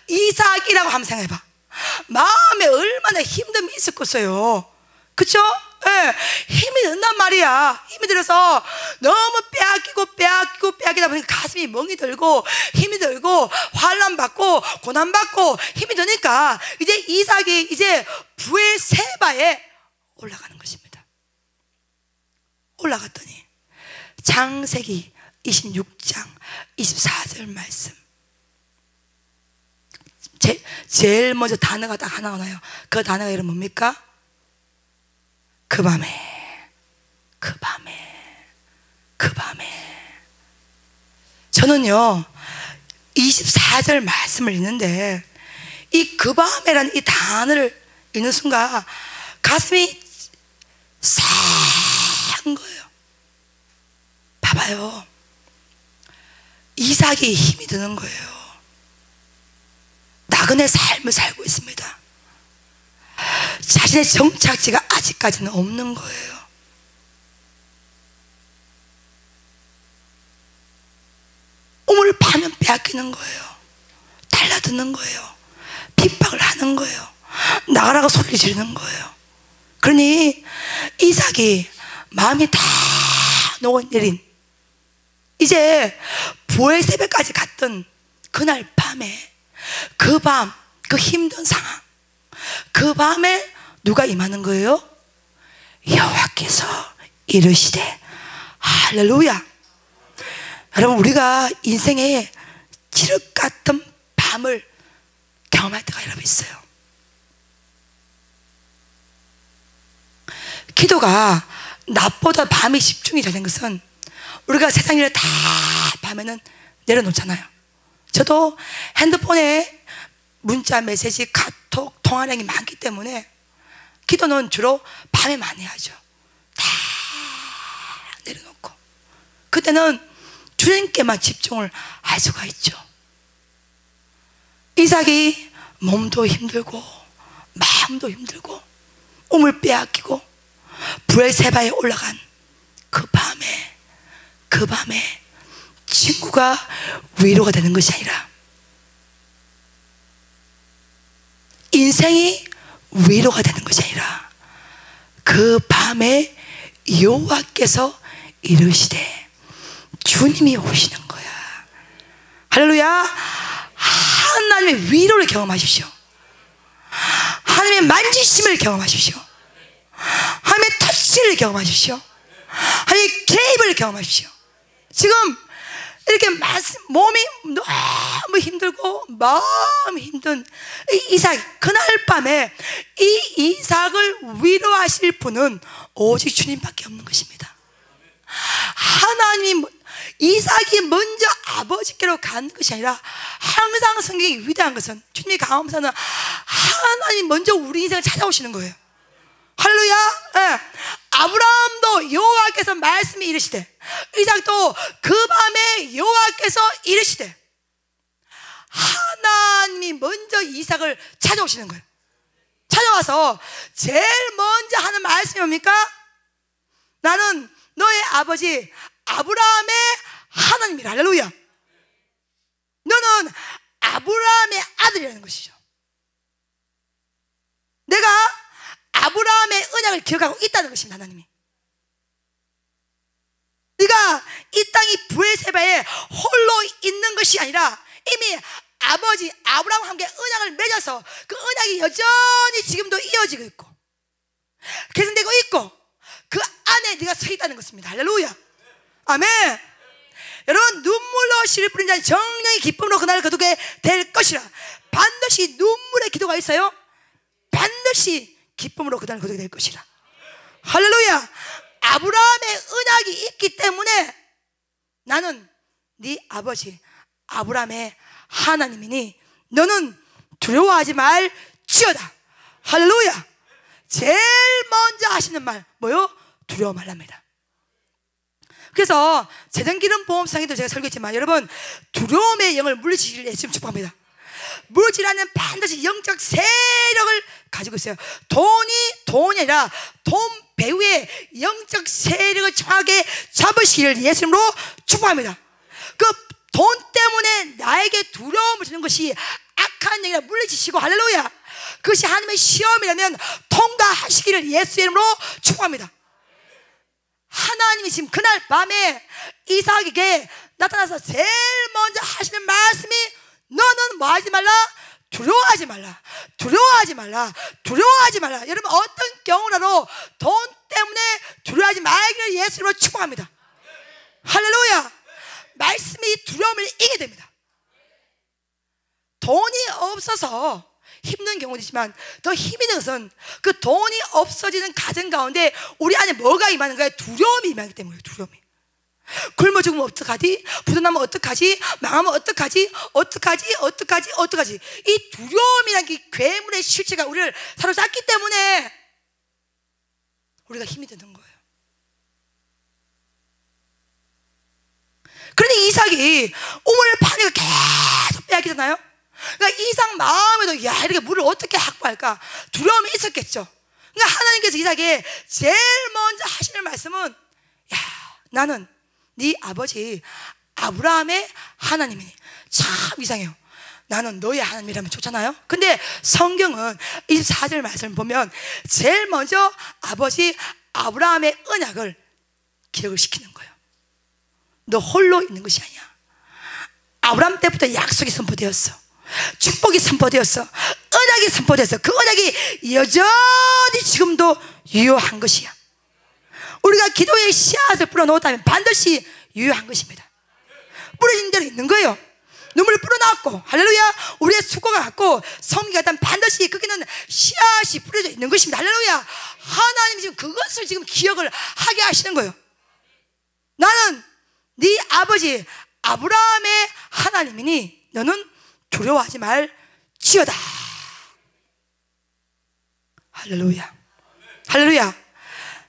이삭이라고 한번 생각해봐. 마음에 얼마나 힘듦이 있었겠어요. 그쵸? 네, 힘이 든단 말이야. 힘이 들어서 너무 빼앗기다 보니까 가슴이 멍이 들고 힘이 들고 환난받고 고난받고 힘이 드니까 이제 이삭이 이제 브엘세바에 올라가는 것입니다. 올라갔더니 창세기 26장 24절 말씀, 제일 먼저 단어가 딱 하나 나와요. 그 단어가 이름 뭡니까? 그 밤에. 저는요 24절 말씀을 읽는데 이 그 밤에라는 이 단어를 읽는 순간 가슴이 싹한 거예요. 봐봐요, 이삭이 힘이 드는 거예요. 나그네 삶을 살고 있습니다. 자신의 정착지가 아직까지는 없는 거예요. 우물을 파면 빼앗기는 거예요. 달라드는 거예요. 핍박을 하는 거예요. 나가라고 소리 지르는 거예요. 그러니 이삭이 마음이 다 녹아내린 이제 브엘세바까지 갔던 그날 밤에 그 밤, 그 힘든 상황, 그 밤에 누가 임하는 거예요? 여호와께서 이르시되. 할렐루야. 여러분, 우리가 인생에 칠흑 같은 밤을 경험할 때가 여러분 있어요. 기도가 낮보다 밤에 집중이 잘 된 것은 우리가 세상 일을 다 밤에는 내려놓잖아요. 저도 핸드폰에 문자, 메시지, 카톡, 통화량이 많기 때문에 기도는 주로 밤에 많이 하죠. 다 내려놓고 그때는 주님께만 집중을 할 수가 있죠. 이삭이 몸도 힘들고 마음도 힘들고 우물 빼앗기고 브엘세바에 올라간 그 밤에 친구가 위로가 되는 것이 아니라 인생이 위로가 되는 것이 아니라 그 밤에 여호와께서 이르시되 주님이 오시는 거야. 할렐루야. 하나님의 위로를 경험하십시오. 하나님의 만지심을 경험하십시오. 하나님의 터치를 경험하십시오. 하나님의 개입을 경험하십시오. 지금 이렇게 몸이 너무 힘들고 마음이 힘든 이삭, 그날 밤에 이 이삭을 위로하실 분은 오직 주님밖에 없는 것입니다. 하나님, 이삭이 먼저 아버지께로 간 것이 아니라 항상 성경이 위대한 것은 주님이 강함사는 하나님 먼저 우리 인생을 찾아오시는 거예요. 할렐루야. 네. 아브라함도 여호와께서 말씀이 이르시되 이삭도 그 밤에 여호와께서 이르시되 하나님이 먼저 이삭을 찾아오시는 거예요. 찾아와서 제일 먼저 하는 말씀이 뭡니까? 나는 너의 아버지 아브라함의 하나님이라. 할렐루야. 너는 아브라함의 아들이라는 것이죠. 내가 아브라함의 언약을 기억하고 있다는 것입니다. 하나님이 네가 이 땅이 브엘세바에 홀로 있는 것이 아니라 이미 아버지 아브라함과 함께 언약을 맺어서 그 언약이 여전히 지금도 이어지고 있고 계속되고 있고 그 안에 네가 서 있다는 것입니다. 할렐루야. 아멘. 여러분, 눈물로 씨를 뿌린 자는 정령의 기쁨으로 그날을 거두게 될 것이라. 반드시 눈물의 기도가 있어요. 반드시 기쁨으로 그날을 거두게 될 것이라. 할렐루야. 아브라함의 언약이 있기 때문에 나는 네 아버지 아브라함의 하나님이니 너는 두려워하지 말지어다. 할렐루야. 제일 먼저 하시는 말 뭐요? 두려워 말랍니다. 그래서 재정기름보험상에도 제가 설교했지만 여러분, 두려움의 영을 물리치기를 예수님 축복합니다. 물질하는 반드시 영적 세력을 가지고 있어요. 돈이 아니라 돈 배후에 영적 세력을 정확하게 잡으시기를 예수님으로 축복합니다. 그 돈 때문에 나에게 두려움을 주는 것이 악한 영이라 물리치시고, 할렐루야, 그것이 하나님의 시험이라면 통과하시기를 예수의 이름으로 축복합니다. 하나님이 지금 그날 밤에 이삭에게 나타나서 제일 먼저 하시는 말씀이 너는 뭐 하지 말라? 두려워하지 말라. 두려워하지 말라. 두려워하지 말라. 여러분, 어떤 경우라도 돈 때문에 두려워하지 말기를 예수님으로 축복합니다. 할렐루야. 말씀이 두려움을 이기게 됩니다. 돈이 없어서 힘든 경우도 있지만 더 힘이 든 것은 그 돈이 없어지는 가정 가운데 우리 안에 뭐가 임하는 거예요? 두려움이 임하기 때문이에요. 두려움이. 굶어 죽으면 어떡하지? 부도나면 어떡하지? 망하면 어떡하지? 어떡하지? 이 두려움이라는 게 괴물의 실체가 우리를 사로잡기 때문에 우리가 힘이 드는 거예요. 그런데 이삭이 우물을 파니까 계속 빼앗기잖아요. 그러니까 이삭 마음에도 야, 이렇게 물을 어떻게 확보할까? 두려움이 있었겠죠. 그러니까 하나님께서 이삭에게 제일 먼저 하시는 말씀은, 야, 나는 네 아버지 아브라함의 하나님이니. 참 이상해요. 나는 너의 하나님이라면 좋잖아요. 근데 성경은 24절 말씀을 보면 제일 먼저 아버지 아브라함의 언약을 기억을 시키는 거예요. 너 홀로 있는 것이 아니야. 아브라함 때부터 약속이 선포되었어. 축복이 선포되었어. 언약이 선포되었어. 그 언약이 여전히 지금도 유효한 것이야. 우리가 기도의 씨앗을 뿌려놓았다면 반드시 유효한 것입니다. 뿌려진 대로 있는 거예요. 눈물을 뿌려놨고, 할렐루야, 우리의 수고가 같고 성기가 있다면 반드시 거기는 씨앗이 뿌려져 있는 것입니다. 할렐루야. 하나님이 지금 그것을 지금 기억을 하게 하시는 거예요. 나는 네 아버지 아브라함의 하나님이니 너는 두려워하지 말지어다. 할렐루야. 할렐루야.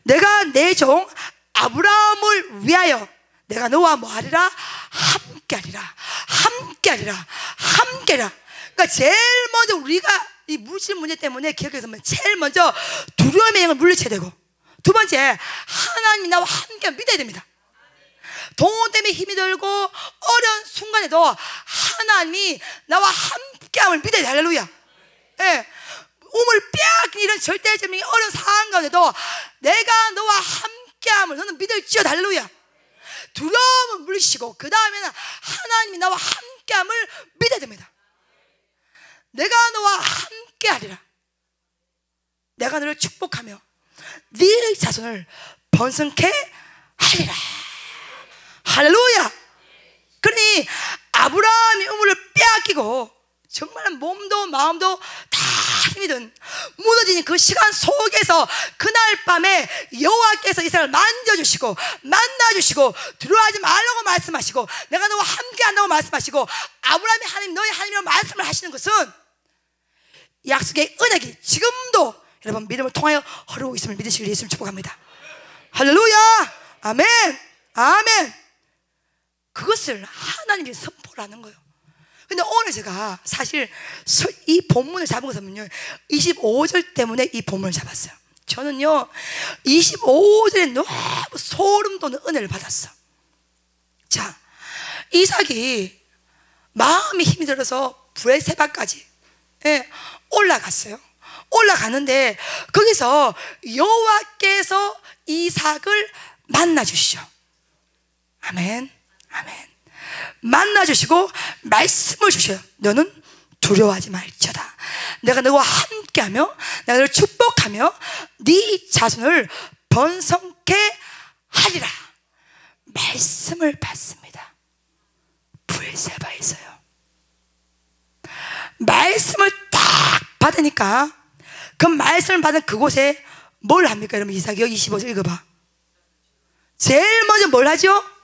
내가 내 종 아브라함을 위하여 내가 너와 뭐하리라? 함께하리라. 함께하리라. 함께하리라. 그러니까 제일 먼저 우리가 이 물질 문제 때문에 기억해서 제일 먼저 두려움의 영을 물리쳐야 되고, 두 번째, 하나님이 나와 함께 믿어야 됩니다. 돈 때문에 힘이 들고 어려운 순간에도 하나님이 나와 함께함을 믿어야 돼. 할렐루야. 예. 우물 빼앗긴 이런 절대적인 어려운 상황 가운데도 내가 너와 함께함을 너는 믿을지어다. 할렐루야. 두려움을 물리시고 그 다음에는 하나님이 나와 함께함을 믿어야 됩니다. 내가 너와 함께하리라. 내가 너를 축복하며 네 자손을 번성케 하리라. 할렐루야. 그러니 아브라함이 우물을 빼앗기고 정말 몸도 마음도 다 힘이 든 무너진 그 시간 속에서 그날 밤에 여호와께서 이스라엘을 만져주시고 만나주시고 두려워하지 말라고 말씀하시고 내가 너와 함께한다고 말씀하시고 아브라함이 하나님 너의 하나님이라고 말씀을 하시는 것은 약속의 은혜가 지금도 여러분 믿음을 통하여 흐르고 있음을 믿으시기를 예수님 축복합니다. 할렐루야. 아멘. 아멘. 그것을 하나님이 선포를 하는 거예요. 근데 오늘 제가 사실 이 본문을 잡은 것은요 25절 때문에 이 본문을 잡았어요. 저는요 25절에 너무 소름 돋는 은혜를 받았어. 자, 이삭이 마음이 힘이 들어서 브엘세바까지 올라갔어요. 올라가는데 거기서 여호와께서 이삭을 만나주시죠. 아멘. 아멘. 만나주시고 말씀을 주셔요. 너는 두려워하지 말지어다. 내가 너와 함께하며 내가 너를 축복하며 네 자손을 번성케 하리라. 말씀을 받습니다. 브엘세바에서요. 말씀을 딱 받으니까 그 말씀을 받은 그곳에 뭘 합니까? 여러분 이삭이요 25절 읽어봐. 제일 먼저 뭘 하죠?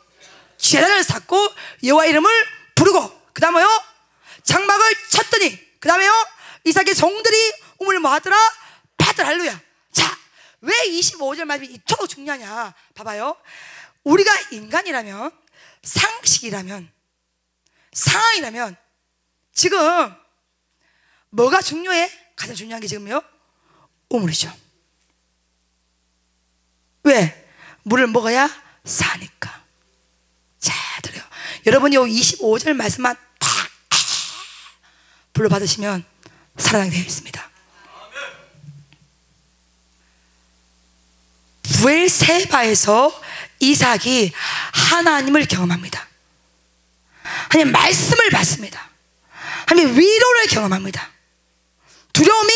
제단을 쌓고 여호와 이름을 부르고 그 다음에요 장막을 쳤더니 그 다음에요 이삭의 종들이 우물을 뭐 하더라? 받더라. 할렐루야. 자, 왜 25절 말씀이 이토록 중요하냐? 봐봐요. 우리가 인간이라면, 상식이라면, 상황이라면 지금 뭐가 중요해? 가장 중요한 게 지금요? 우물이죠. 왜? 물을 먹어야 사니까. 자, 들어요. 여러분이 이 25절 말씀만 딱 불러받으시면 살아나게 되어 있습니다. 부엘세바에서 이삭이 하나님을 경험합니다. 하나님 말씀을 받습니다. 하나님 위로를 경험합니다. 두려움이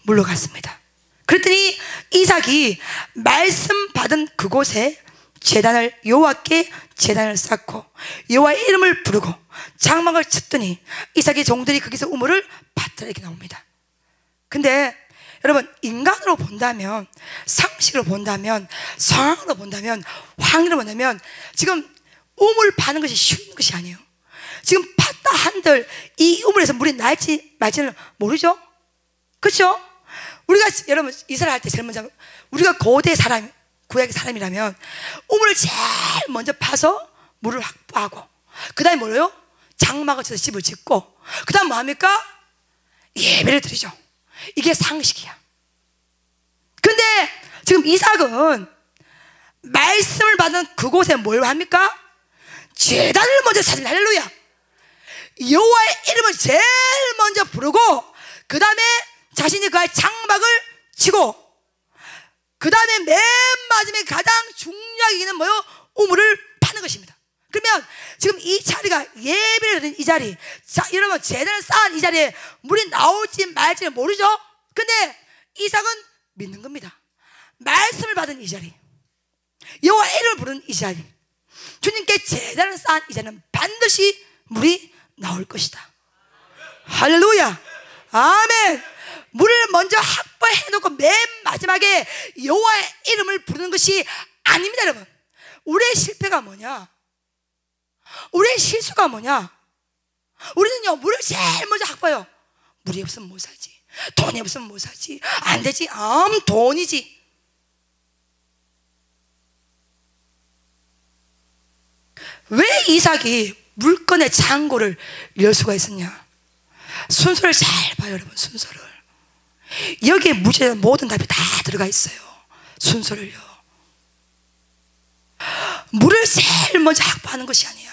물러갔습니다. 그랬더니 이삭이 말씀 받은 그곳에 제단을, 여호와께 제단을 쌓고 여호와의 이름을 부르고 장막을 쳤더니 이삭의 종들이 거기서 우물을 받더라. 이렇게 나옵니다. 근데 여러분, 인간으로 본다면, 상식으로 본다면, 상황으로 본다면, 환경으로 본다면 지금 우물 파는 것이 쉬운 것이 아니에요. 지금 팠다 한들 이 우물에서 물이 날지 말지는 모르죠? 그렇죠? 우리가 여러분 이스라엘 할 때 제일 먼저, 우리가 고대 사람, 구약의 사람이라면 우물을 제일 먼저 파서 물을 확보하고, 그 다음에 뭐예요? 장막을 쳐서 집을 짓고, 그 다음 뭐 합니까? 예배를 드리죠. 이게 상식이야. 근데 지금 이삭은 말씀을 받은 그곳에 뭘 합니까? 제단을 먼저 찾습니다. 할렐루야. 여호와의 이름을 제일 먼저 부르고, 그 다음에 자신이 그 장막을 치고, 그 다음에 맨 마지막에 가장 중요하게는 뭐요? 우물을 파는 것입니다. 그러면 지금 이 자리가, 예배를 드린 이 자리, 자, 여러분 제단을 쌓은 이 자리에 물이 나올지 말지는 모르죠? 근데 이삭은 믿는 겁니다. 말씀을 받은 이 자리, 여호와의 이름을 부르는 이 자리, 주님께 제단을 쌓은 이 자리는 반드시 물이 나올 것이다. 할렐루야. 아멘. 물을 먼저 확보해 놓고 맨 마지막에 여호와의 이름을 부르는 것이 아닙니다. 여러분, 우리의 실패가 뭐냐? 우리의 실수가 뭐냐? 우리는요, 물을 제일 먼저 확보해요. 물이 없으면 못 살지, 돈이 없으면 못 살지, 안 되지, 돈이지. 왜 이삭이 물건의 창고를 열 수가 있었냐? 순서를 잘 봐요. 여러분, 순서를. 여기에 무죄한 모든 답이 다 들어가 있어요. 순서를요. 물을 제일 먼저 확보하는 것이 아니야.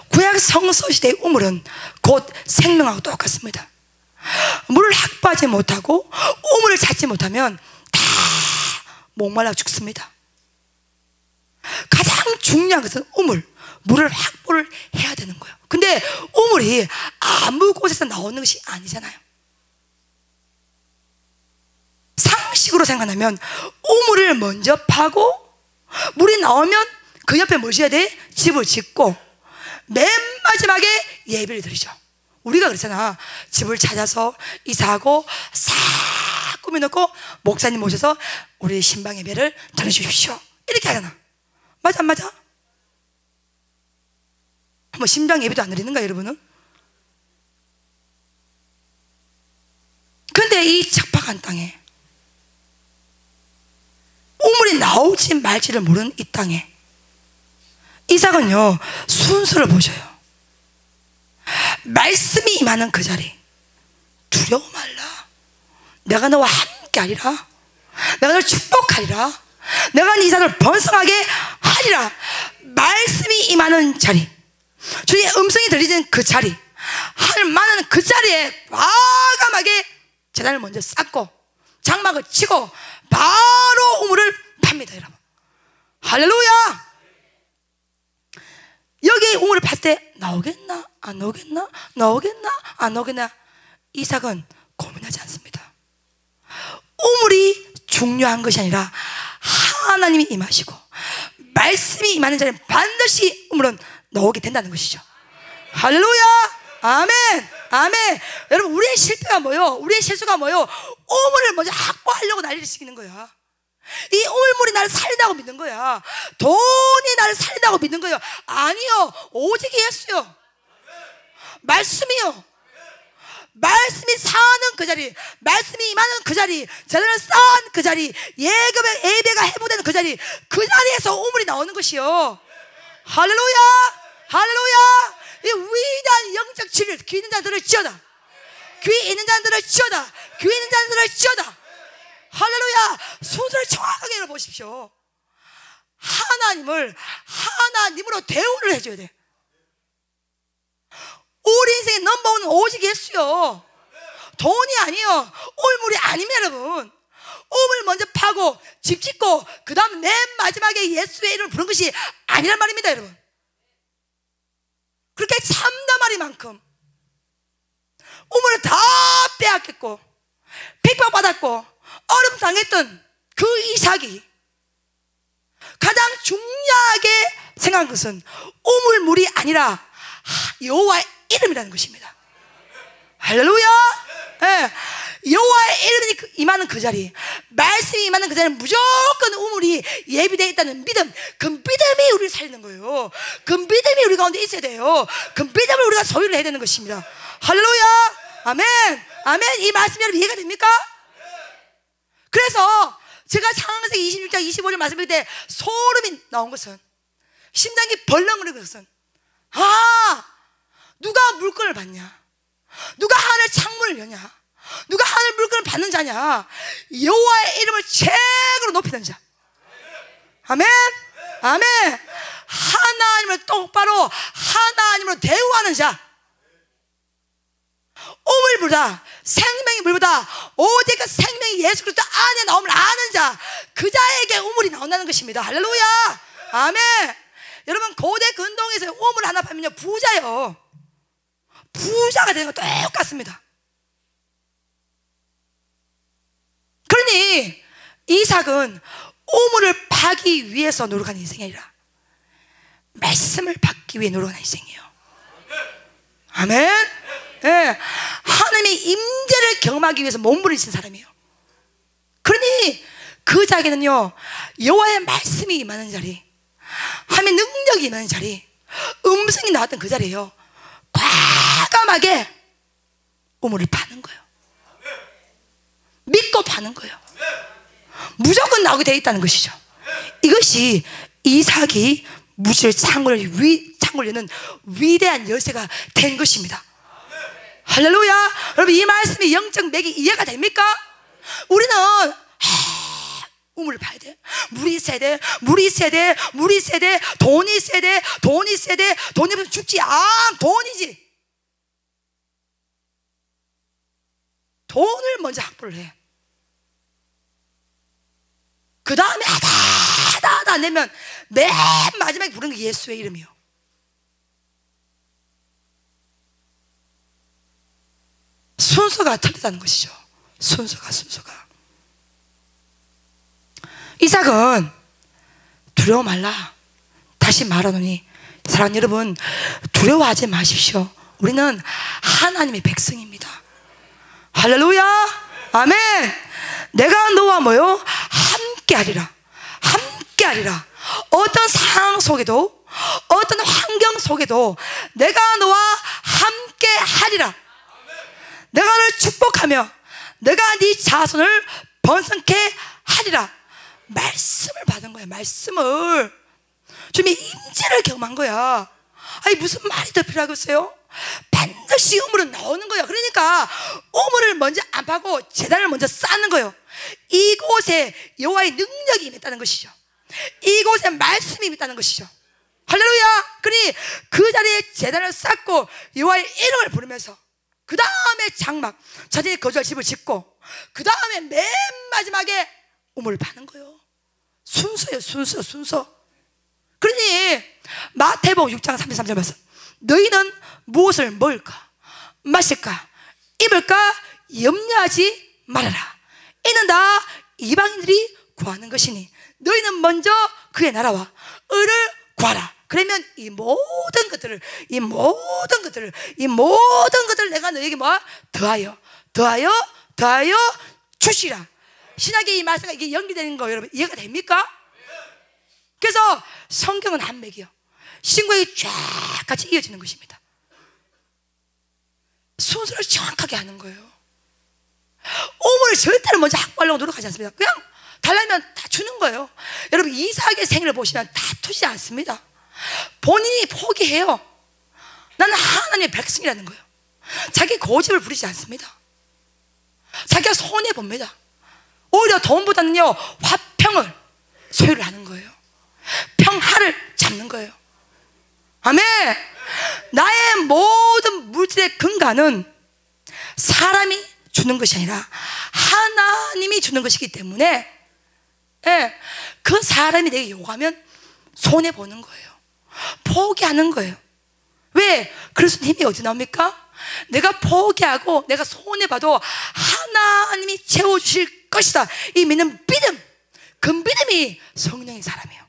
구약 성서시대의 우물은 곧 생명하고 똑같습니다. 물을 확보하지 못하고 우물을 찾지 못하면 다 목말라 죽습니다. 가장 중요한 것은 우물, 물을 확보를 해야 되는 거예요. 근데 우물이 아무 곳에서 나오는 것이 아니잖아요. 상식으로 생각하면 우물을 먼저 파고 물이 나오면 그 옆에 뭐 지어야 돼? 집을 짓고 맨 마지막에 예배를 드리죠. 우리가 그렇잖아. 집을 찾아서 이사하고 싹 꾸며놓고 목사님 모셔서 우리 신방 예배를 드려주십시오, 이렇게 하잖아. 맞아 안 맞아? 뭐 신방 예배도 안 드리는가 여러분은? 근데 이 척박한 땅에 우물이 나올지 말지를 모르는 이 땅에 이삭은요, 순서를 보셔요. 말씀이 임하는 그 자리, 두려워 말라, 내가 너와 함께 하리라, 내가 너를 축복하리라, 내가 네 이삭을 번성하게 하리라. 말씀이 임하는 자리, 주님의 음성이 들리는 그 자리, 하늘 만나는 그 자리에 과감하게 제단을 먼저 쌓고 장막을 치고 바로 우물을 팝니다. 여러분, 할렐루야. 여기 우물을 팠을 때 나오겠나 안 나오겠나, 나오겠나 안 나오겠나, 이삭은 고민하지 않습니다. 우물이 중요한 것이 아니라 하나님이 임하시고 말씀이 임하는 자리는 반드시 우물은 나오게 된다는 것이죠. 할렐루야. 아멘. 아멘. 여러분, 우리의 실패가 뭐요? 우리의 실수가 뭐요? 우물을 먼저 확보하려고 난리를 시키는 거야. 이 우물물이 나를 살린다고 믿는 거야. 돈이 나를 살린다고 믿는 거예요. 아니요, 오직 예수요, 말씀이요. 말씀이 사는 그 자리, 말씀이 임하는 그 자리, 제단을 쌓은 그 자리, 예배가 해보되는 그 자리, 그 자리에서 우물이 나오는 것이요. 할렐루야, 할렐루야. 이 위대한 영적 진리를 귀 있는 자들을 지어다, 귀 있는 자들을 지어다, 귀 있는 자들을 지어다. 할렐루야. 순서를 정확하게 열어보십시오. 하나님으로 대우를 해줘야 돼. 우리 인생의 넘버원은 오직 예수요, 돈이 아니요, 우물이 아닙니다. 여러분, 우물 먼저 파고 집 짓고 그 다음 맨 마지막에 예수의 이름을 부른 것이 아니란 말입니다. 여러분, 그렇게 참담하리만큼 우물을 다 빼앗겼고 핍박받았고 어려움 당했던 그 이삭이 가장 중요하게 생각한 것은 우물물이 아니라 여호와의 이름이라는 것입니다. 할렐루야. 네. 여호와의 이름이 임하는 그 자리, 말씀이 임하는 그 자리는 무조건 우물이 예비되어 있다는 믿음, 그 믿음이 우리를 살리는 거예요. 그 믿음이 우리 가운데 있어야 돼요. 그 믿음을 우리가 소유를 해야 되는 것입니다. 할렐루야. 아멘, 아멘. 이 말씀 여러분 이해가 됩니까? 그래서 제가 창세기 26장 25절 말씀드릴 때 소름이 나온 것은, 심장이 벌렁거리는 것은, 누가 물건을 받냐, 누가 하늘 창문을 여냐, 누가 하늘 물건을 받는 자냐, 여호와의 이름을 최고로 높이는 자. 아멘, 아멘. 하나님을 똑바로 하나님으로 대우하는 자, 우물보다, 생명의 물보다 오직 그 생명이 예수 그리스도 안에 나옴을 아는 자, 그 자에게 우물이 나온다는 것입니다. 할렐루야. 아멘. 여러분, 고대 근동에서 우물 하나 파면요 부자요, 부자가 되는 거 똑같습니다. 그러니 이삭은 우물을 파기 위해서 노력하는 인생이 아니라 말씀을 받기 위해 노력하는 인생이에요. 아멘. 네. 하나님의 임재를 경험하기 위해서 몸부림친 사람이에요. 그러니 그 자기는요, 여호와의 말씀이 임하는 자리, 하나님의 능력이 임하는 자리, 음성이 나왔던 그 자리에요, 과감하게 우물을 파는 거예요. 믿고 파는 거예요. 무조건 나오게 되어 있다는 것이죠. 이것이 이삭이 무지를 창고를 여는 위대한 열쇠가 된 것입니다. 할렐루야. 여러분, 이 말씀이 영적 맥이 이해가 됩니까? 우리는 우물을 봐야 돼. 물이 있어야 돼, 물이 있어야 돼, 물이 있어야 돼, 돈이 있어야 돼, 돈이 있어야 돼, 돈이 없으면 죽지. 돈이지. 돈을 먼저 확보를 해. 그 다음에 하다 안 되면 맨 마지막에 부르는 게 예수의 이름이요. 순서가 틀리다는 것이죠. 순서가. 이삭은 두려워 말라. 다시 말하노니, 사랑하는 여러분, 두려워하지 마십시오. 우리는 하나님의 백성입니다. 할렐루야. 아멘. 내가 너와 뭐요? 함께하리라. 함께하리라. 어떤 상황 속에도, 어떤 환경 속에도 내가 너와 함께하리라. 내가 너를 축복하며 내가 네 자손을 번성케 하리라. 말씀을 받은 거야. 말씀을. 주님의 임재를 경험한 거야. 아니, 무슨 말이 더 필요하겠어요? 반드시 우물은 나오는 거예요. 그러니까 우물을 먼저 안 파고 제단을 먼저 쌓는 거예요. 이곳에 여호와의 능력이 임했다는 것이죠. 이곳에 말씀이 임했다는 것이죠. 할렐루야. 그러니 그 자리에 제단을 쌓고 여호와의 이름을 부르면서 그 다음에 장막, 자기의 거주할 집을 짓고 그 다음에 맨 마지막에 우물을 파는 거예요. 순서예요. 순서. 그러니 마태복음 6장 33절 말씀, 너희는 무엇을 먹을까 마실까 입을까 염려하지 말아라. 이는 다 이방인들이 구하는 것이니 너희는 먼저 그의 나라와 의를 구하라. 그러면 이 모든 것들을 내가 너에게 더하여 주시라. 신약의 이 말씀과 이게 연결되는 거 여러분 이해가 됩니까? 그래서 성경은 한 맥이요, 신구약이 쫙 같이 이어지는 것입니다. 순서를 정확하게 하는 거예요. 오물을 절대로 먼저 확보하려고 노력하지 않습니다. 그냥 달라면 다 주는 거예요. 여러분, 이삭의 생애를 보시면 다투지 않습니다. 본인이 포기해요. 나는 하나님의 백성이라는 거예요. 자기 고집을 부리지 않습니다. 자기가 손해봅니다. 오히려 돈보다는요, 화평을 소유를 하는 거예요. 평화를 잡는 거예요. 아멘. 나의 모든 물질의 근간은 사람이 주는 것이 아니라 하나님이 주는 것이기 때문에, 예, 그 사람이 내게 요구하면 손해보는 거예요. 포기하는 거예요. 왜? 그래서 힘이 어디 나옵니까? 내가 포기하고 내가 손해봐도 하나님이 채워주실 것이다, 이 믿는 믿음, 그 믿음이 성령의 사람이에요.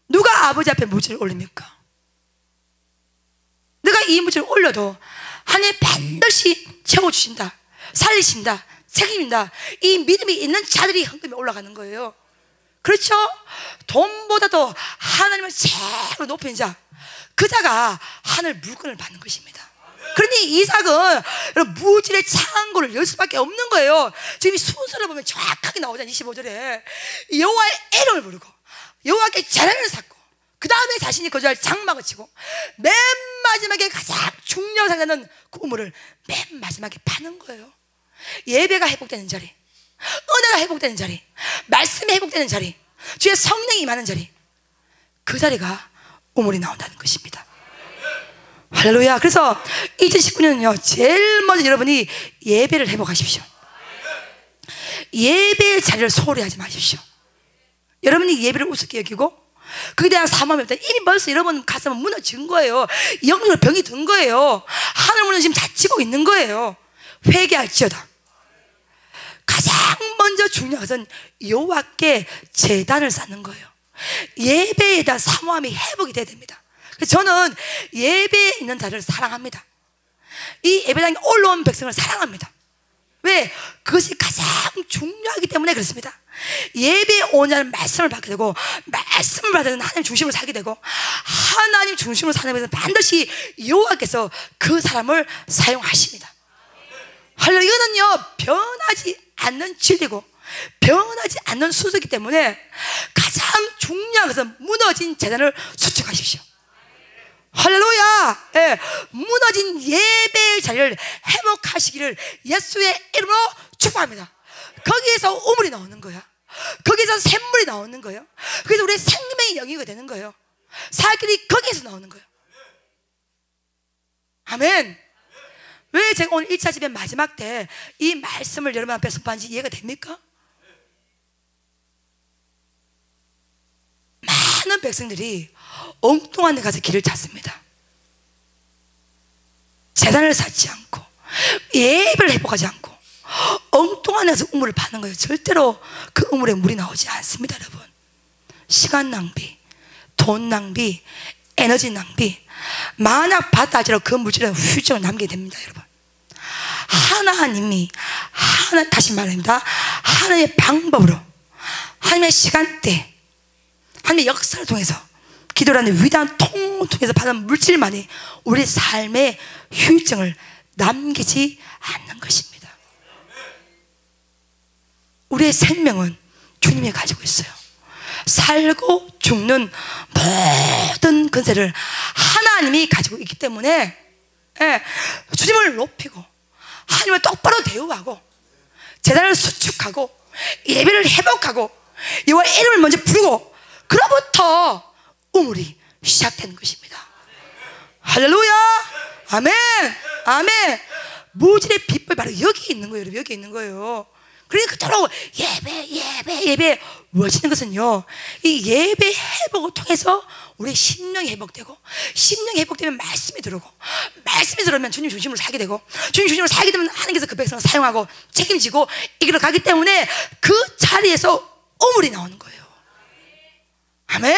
누가 아버지 앞에 물질을 올립니까? 내가 이 물질을 올려도 하나님 반드시 채워주신다, 살리신다, 책임진다, 이 믿음이 있는 자들이 헌금에 올라가는 거예요. 그렇죠? 돈보다도 하나님을 제일 높인 자, 그 자가 하늘 물건을 받는 것입니다. 그러니 이삭은 무질의 창고를 열 수밖에 없는 거예요. 지금 이 순서를 보면 정확하게 나오잖아요. 25절에 여호와의 이름을 부르고 여호와께 제단을 쌓고, 그 다음에 자신이 거주할 장막을 치고, 맨 마지막에 가장 중요하게 생각하는 그 우물을 맨 마지막에 파는 거예요. 예배가 회복되는 자리, 은혜가 회복되는 자리, 말씀이 회복되는 자리, 주의 성령이 임하는 자리, 그 자리가 우물이 나온다는 것입니다. 할렐루야. 그래서 2019년은요, 제일 먼저 여러분이 예배를 회복하십시오. 예배의 자리를 소홀히 하지 마십시오. 여러분이 예배를 우습게 여기고 그에 대한 사모함이 없다, 이미 벌써 여러분 가슴은 무너진 거예요. 영적으로 병이 든 거예요. 하늘 문은 지금 닫히고 있는 거예요. 회개할지어다. 가장 먼저 중요한 것은 여호와께 제단을 쌓는 거예요. 예배에 대한 사모함이 회복이 돼야 됩니다. 그래서 저는 예배에 있는 자를 사랑합니다. 이 예배당에 올라온 백성을 사랑합니다. 왜? 그것이 가장 중요하기 때문에 그렇습니다. 예배에 오는 자는 말씀을 받게 되고, 말씀을 받으면 하나님 중심으로 살게 되고, 하나님 중심으로 사는 것은 반드시 여호와께서 그 사람을 사용하십니다. 할렐루야. 이거는요, 변하지 않는 진리고 변하지 않는 순서이기 때문에 가장 중요한 것은 무너진 제단을 수축하십시오. 할렐루야. 예, 무너진 예배의 자리를 회복하시기를 예수의 이름으로 축복합니다. 거기에서 우물이 나오는 거야. 거기에서 샘물이 나오는 거예요. 그래서 우리의 생명의 영역이 되는 거예요. 살길이 거기에서 나오는 거예요. 아멘. 왜 제가 오늘 1차 집회 마지막 때 이 말씀을 여러분 앞에 선포한지 이해가 됩니까? 많은 백성들이 엉뚱한 데 가서 길을 찾습니다. 제단을 쌓지 않고 예배를 회복하지 않고 엉뚱한 데서 우물을 파는 거예요. 절대로 그 우물에 물이 나오지 않습니다. 여러분, 시간 낭비, 돈 낭비, 에너지 낭비, 만약 받아지러 그 물질은 후유증을 남게 됩니다. 여러분, 하나님이 다시 말합니다, 하나님의 방법으로, 하나님의 시간대, 하나님의 역사를 통해서, 기도라는 위대한 통을 통해서 받은 물질만이 우리 삶의 후유증을 남기지 않는 것입니다. 우리의 생명은 주님이 가지고 있어요. 살고 죽는 모든 권세를 하나님이 가지고 있기 때문에, 예, 주님을 높이고 하나님을 똑바로 대우하고 제단을 수축하고 예배를 회복하고 여호와의 이름을 먼저 부르고, 그로부터 우물이 시작되는 것입니다. 할렐루야. 아멘. 아멘. 무질의 비법이 바로 여기 있는 거예요. 여기 있는 거예요. 그러니까 그토록 예배 외치는 것은요, 이 예배 회복을 통해서 우리의 심령이 회복되고, 심령이 회복되면 말씀이 들어오고, 말씀이 들어오면 주님 중심으로 살게 되고, 주님 중심으로 살게 되면 하나님께서 그 백성을 사용하고 책임지고 이끌어 가기 때문에 그 자리에서 우물이 나오는 거예요. 아멘.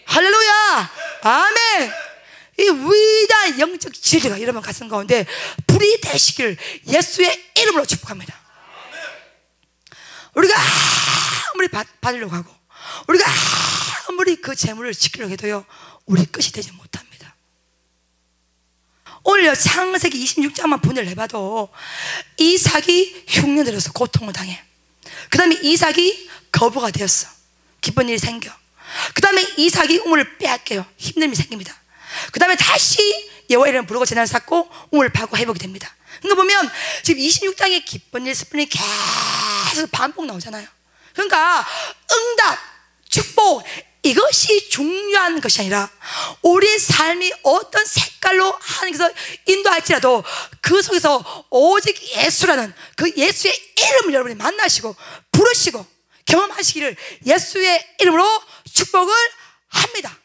할렐루야. 아멘. 이 위대한 영적 진리가 여러분 가슴 가운데 불이 되시길 예수의 이름으로 축복합니다. 우리가 아무리 받으려고 하고, 우리가 아무리 그 재물을 지키려고 해도요, 우리 끝이 되지 못합니다. 오늘 오늘요 창세기 26장만 분해를 해봐도 이삭이 흉년 들어서 고통을 당해. 그 다음에 이삭이 거부가 되었어. 기쁜 일이 생겨. 그 다음에 이삭이 우물을 빼앗겨요. 힘듦이 생깁니다. 그 다음에 다시 여호와 이름을 부르고 제단을 쌓고 우물을 파고 회복이 됩니다. 그러니까 보면 지금 26장에 기쁜 일, 슬픈 일 계속 반복 나오잖아요. 그러니까 응답, 축복, 이것이 중요한 것이 아니라 우리의 삶이 어떤 색깔로 하나님께서 인도할지라도 그 속에서 오직 예수라는 그 예수의 이름을 여러분이 만나시고 부르시고 경험하시기를 예수의 이름으로 축복을 합니다.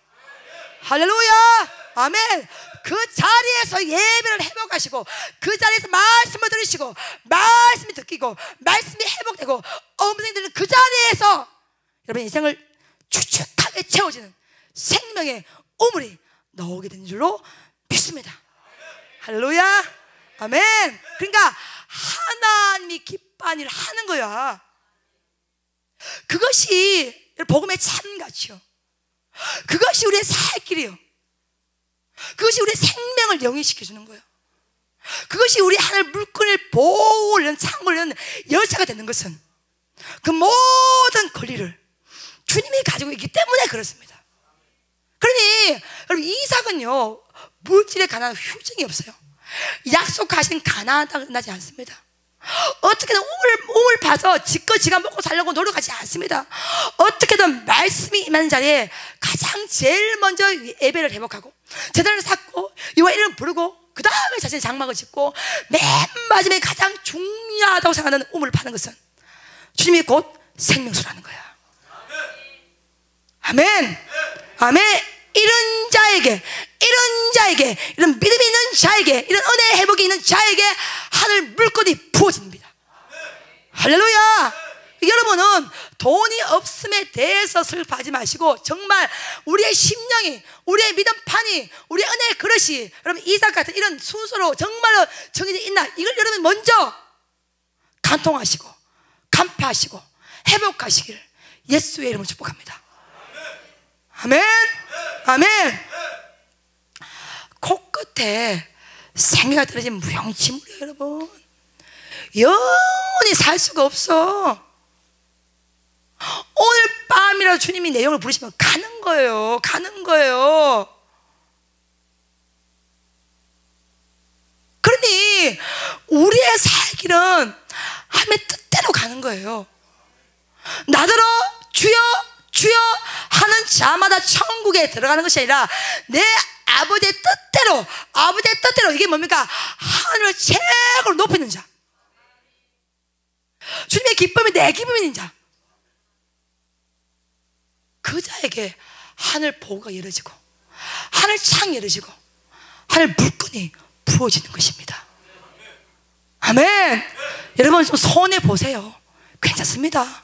할렐루야, 아멘. 그 자리에서 예배를 회복하시고 그 자리에서 말씀을 들으시고 말씀이 듣기고 말씀이 회복되고 음성이 들리는 그 자리에서 여러분 인생을 축축하게 채워지는 생명의 우물이 나오게 되는 줄로 믿습니다. 할렐루야, 아멘. 그러니까 하나님이 기뻐하는 일을 하는 거야. 그것이 복음의 참가치요. 그것이 우리의 살 길이요. 그것이 우리의 생명을 영위시켜주는 거예요. 그것이 우리 하늘 물건을 보호하는 창고를 열쇠가 되는 것은 그 모든 권리를 주님이 가지고 있기 때문에 그렇습니다. 그러니 여러분 이삭은요 물질에 관한 휴증이 없어요. 약속하신 가나안 땅을 나지 않습니다. 어떻게든 우물 파서 지껏 지가 먹고 살려고 노력하지 않습니다. 어떻게든 말씀이 임하는 자리에 가장 제일 먼저 예배를 회복하고 제단을 쌓고 여호와 이름을 부르고 그 다음에 자신의 장막을 짓고 맨 마지막에 가장 중요하다고 생각하는 우물을 파는 것은 주님이 곧 생명수라는 거야. 아멘, 아멘. 이런 자에게 이런 믿음이 있는 자에게 이런 은혜의 회복이 있는 자에게 하늘 물건이 부어집니다. 할렐루야. 여러분은 돈이 없음에 대해서 슬퍼하지 마시고 정말 우리의 심령이 우리의 믿음판이 우리의 은혜의 그릇이 여러분 이삭 같은 이런 순서로 정말로 정해져 있나 이걸 여러분 먼저 간통하시고 간파하시고 회복하시길 예수의 이름으로 축복합니다. 아멘, 아멘. 코끝에 생기가 떨어진 무용지물이에요 여러분. 영원히 살 수가 없어. 오늘 밤이라도 주님이 내용을 부르시면 가는 거예요. 가는 거예요. 그러니 우리의 살 길은 하나님의 뜻대로 가는 거예요. 나더러 주여 주여 하는 자마다 천국에 들어가는 것이 아니라 내 아버지의 뜻대로 이게 뭡니까? 하늘을 최고로 높이는 자, 주님의 기쁨이 내 기쁨인 자, 그 자에게 하늘 보고가 열어지고 하늘 창이 열어지고 하늘 물건이 부어지는 것입니다. 아멘. 여러분 좀 손해 보세요. 괜찮습니다.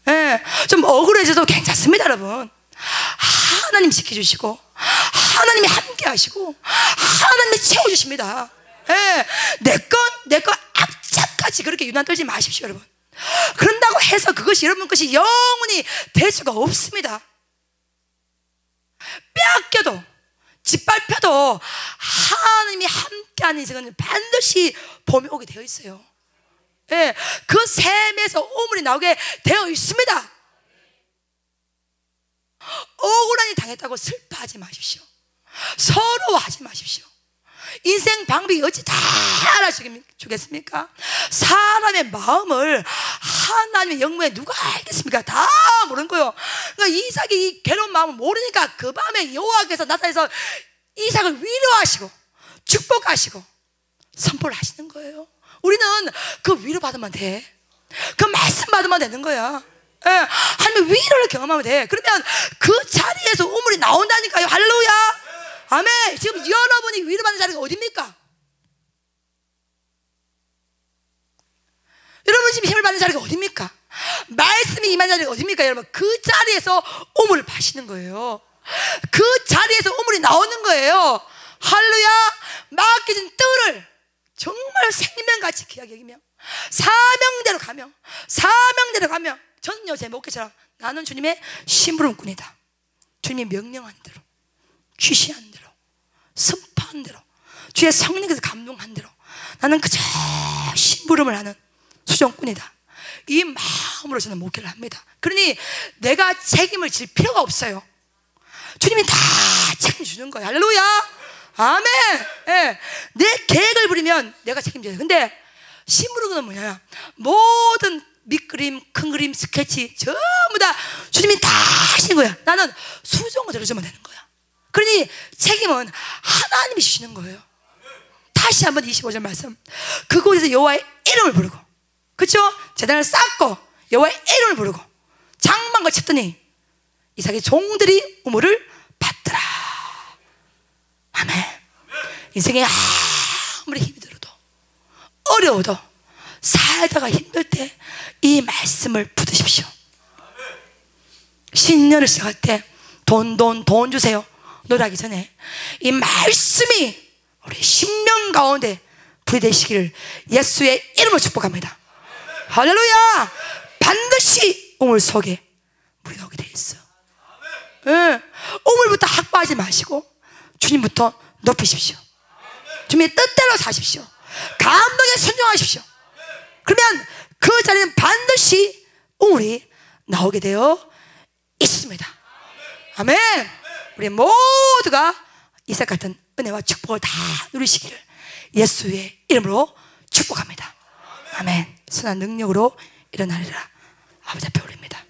예, 좀 억울해져도 괜찮습니다 여러분. 하나님 지켜주시고 하나님이 함께 하시고 하나님이 채워주십니다. 예, 내 건 앞짝까지 그렇게 유난 떨지 마십시오 여러분. 그런다고 해서 그것이 여러분 것이 영원히 될 수가 없습니다. 빼앗겨도 짓밟혀도 하나님이 함께하는 인생은 반드시 봄이 오게 되어 있어요. 예, 그 샘에서 우물이 나오게 되어 있습니다. 억울한 일 당했다고 슬퍼하지 마십시오. 서러워하지 마십시오. 인생 방법이 어찌 다 알아주겠습니까? 사람의 마음을 하나님의 영문에 누가 알겠습니까? 다 모르는 거예요. 그러니까 이삭이 이 괴로운 마음을 모르니까 그 밤에 여호와께서 나타나서 이삭을 위로하시고 축복하시고 선포를 하시는 거예요. 우리는 그 위로 받으면 돼. 그 말씀 받으면 되는 거야. 예, 하나님의 위로를 경험하면 돼. 그러면 그 자리에서 우물이 나온다니까요. 할렐루야, 아멘. 지금 여러분이 위로받는 자리가 어딥니까? 여러분 지금 힘을 받는 자리가 어딥니까? 말씀이 임하는 자리가 어딥니까? 여러분 그 자리에서 우물을 파시는 거예요. 그 자리에서 우물이 나오는 거예요. 할렐루야. 맡겨진 뜰을 정말 생명같이 귀하게 여기며 사명대로 가며 저는요 제 목회처럼 나는 주님의 심부름꾼이다. 주님이 명령한 대로, 지시한 대로, 선포한 대로, 주의 성령께서 감동한 대로 나는 그저 심부름을 하는 수종꾼이다, 이 마음으로 저는 목회를 합니다. 그러니 내가 책임을 질 필요가 없어요. 주님이 다 책임주는 거예요. 할렐루야, 아멘. 예. 내 계획을 부리면 내가 책임져요. 근데 심부름은 뭐냐, 모든 밑그림, 큰 그림, 스케치 전부 다 주님이 다 하시는 거야. 나는 수종을 들어주면 되는 거야. 그러니 책임은 하나님이 주시는 거예요. 다시 한번 25절 말씀, 그곳에서 여호와의 이름을 부르고, 그렇죠? 제단을 쌓고 여호와의 이름을 부르고 장막을 쳤더니 이삭의 종들이 우물을 받더라. 아멘. 인생에 아무리 힘이 들어도 어려워도 살다가 힘들 때 이 말씀을 붙드십시오. 신년을 시작할 때 돈 주세요 노래하기 전에 이 말씀이 우리 심령 가운데 부여되시기를 예수의 이름으로 축복합니다. 할렐루야. 반드시 우물 속에 물이 나오게 돼 있어. 응. 우물부터 확보하지 마시고 주님부터 높이십시오. 주님의 뜻대로 사십시오. 감동에 순종하십시오. 그러면 그 자리는 반드시 우물이 나오게 되어 있습니다. 아멘. 우리 모두가 이삭 같은 은혜와 축복을 다 누리시기를 예수의 이름으로 축복합니다. 아멘. 선한 능력으로 일어나리라. 아버지 앞에 올립니다.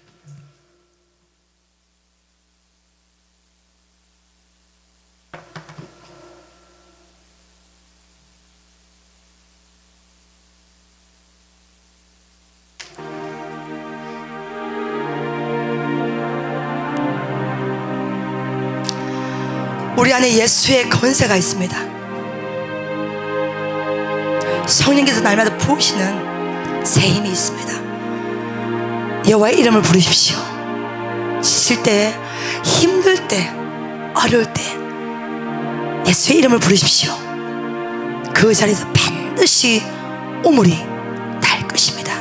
우리 안에 예수의 권세가 있습니다. 성령께서 날마다 부으시는 새 힘이 있습니다. 여호와의 이름을 부르십시오. 지칠 때, 힘들 때, 어려울 때 예수의 이름을 부르십시오. 그 자리에서 반드시 우물이 날 것입니다.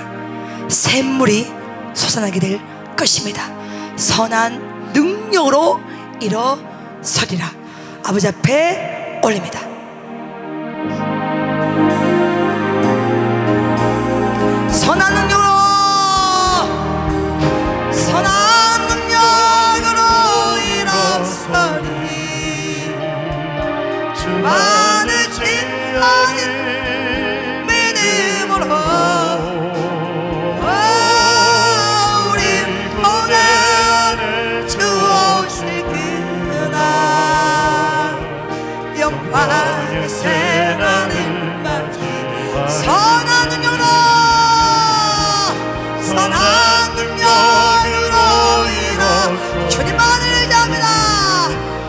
샘물이 솟아나게 될 것입니다. 선한 능력으로 일어서리라. 아버지 앞에 올립니다. 선한 능력으로, 선한 능력으로 일어서리. 주만을 지나는 믿음으로 우리 보내 주오실 그날 영광의 새날을 맞이 선한 능력으로, 선한 능력으로 일어 주님만을 잡니다.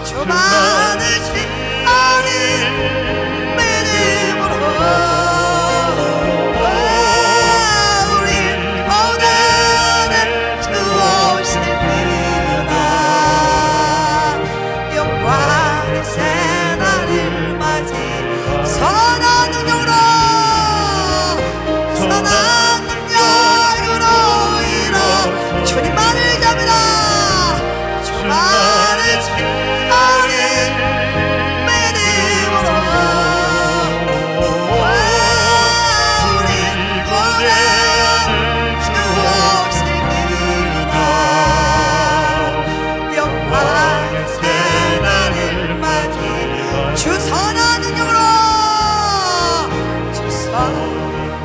주만을 지나는 믿음으로 우리 보내는 주 오실 그날 영광의 새날을 맞이 선한 능력으로, 선한 능력으로 일어 주님만을 잡니다. 주만을 지나는 믿음으로 우리 보내는 주 오실 그날 영광의 새날을 맞이 주 선한 능력으로, 주 선한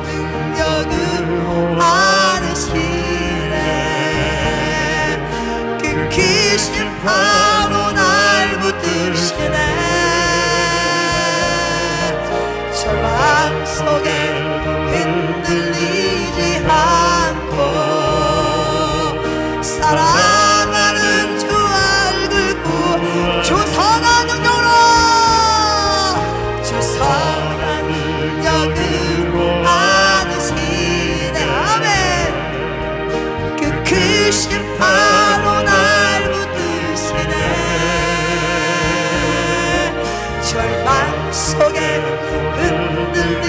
능력으로 안으시네. 그 귀신 바로 날 붙드시네. 절망 속에 흔들리지 않고 사랑하는 주 얼굴 구워 주 선한 능력으로, 주 선한 능력으로 안으시네. 아멘. 그 크신 바로 날 붙드시네. 절망 속에 흔들리지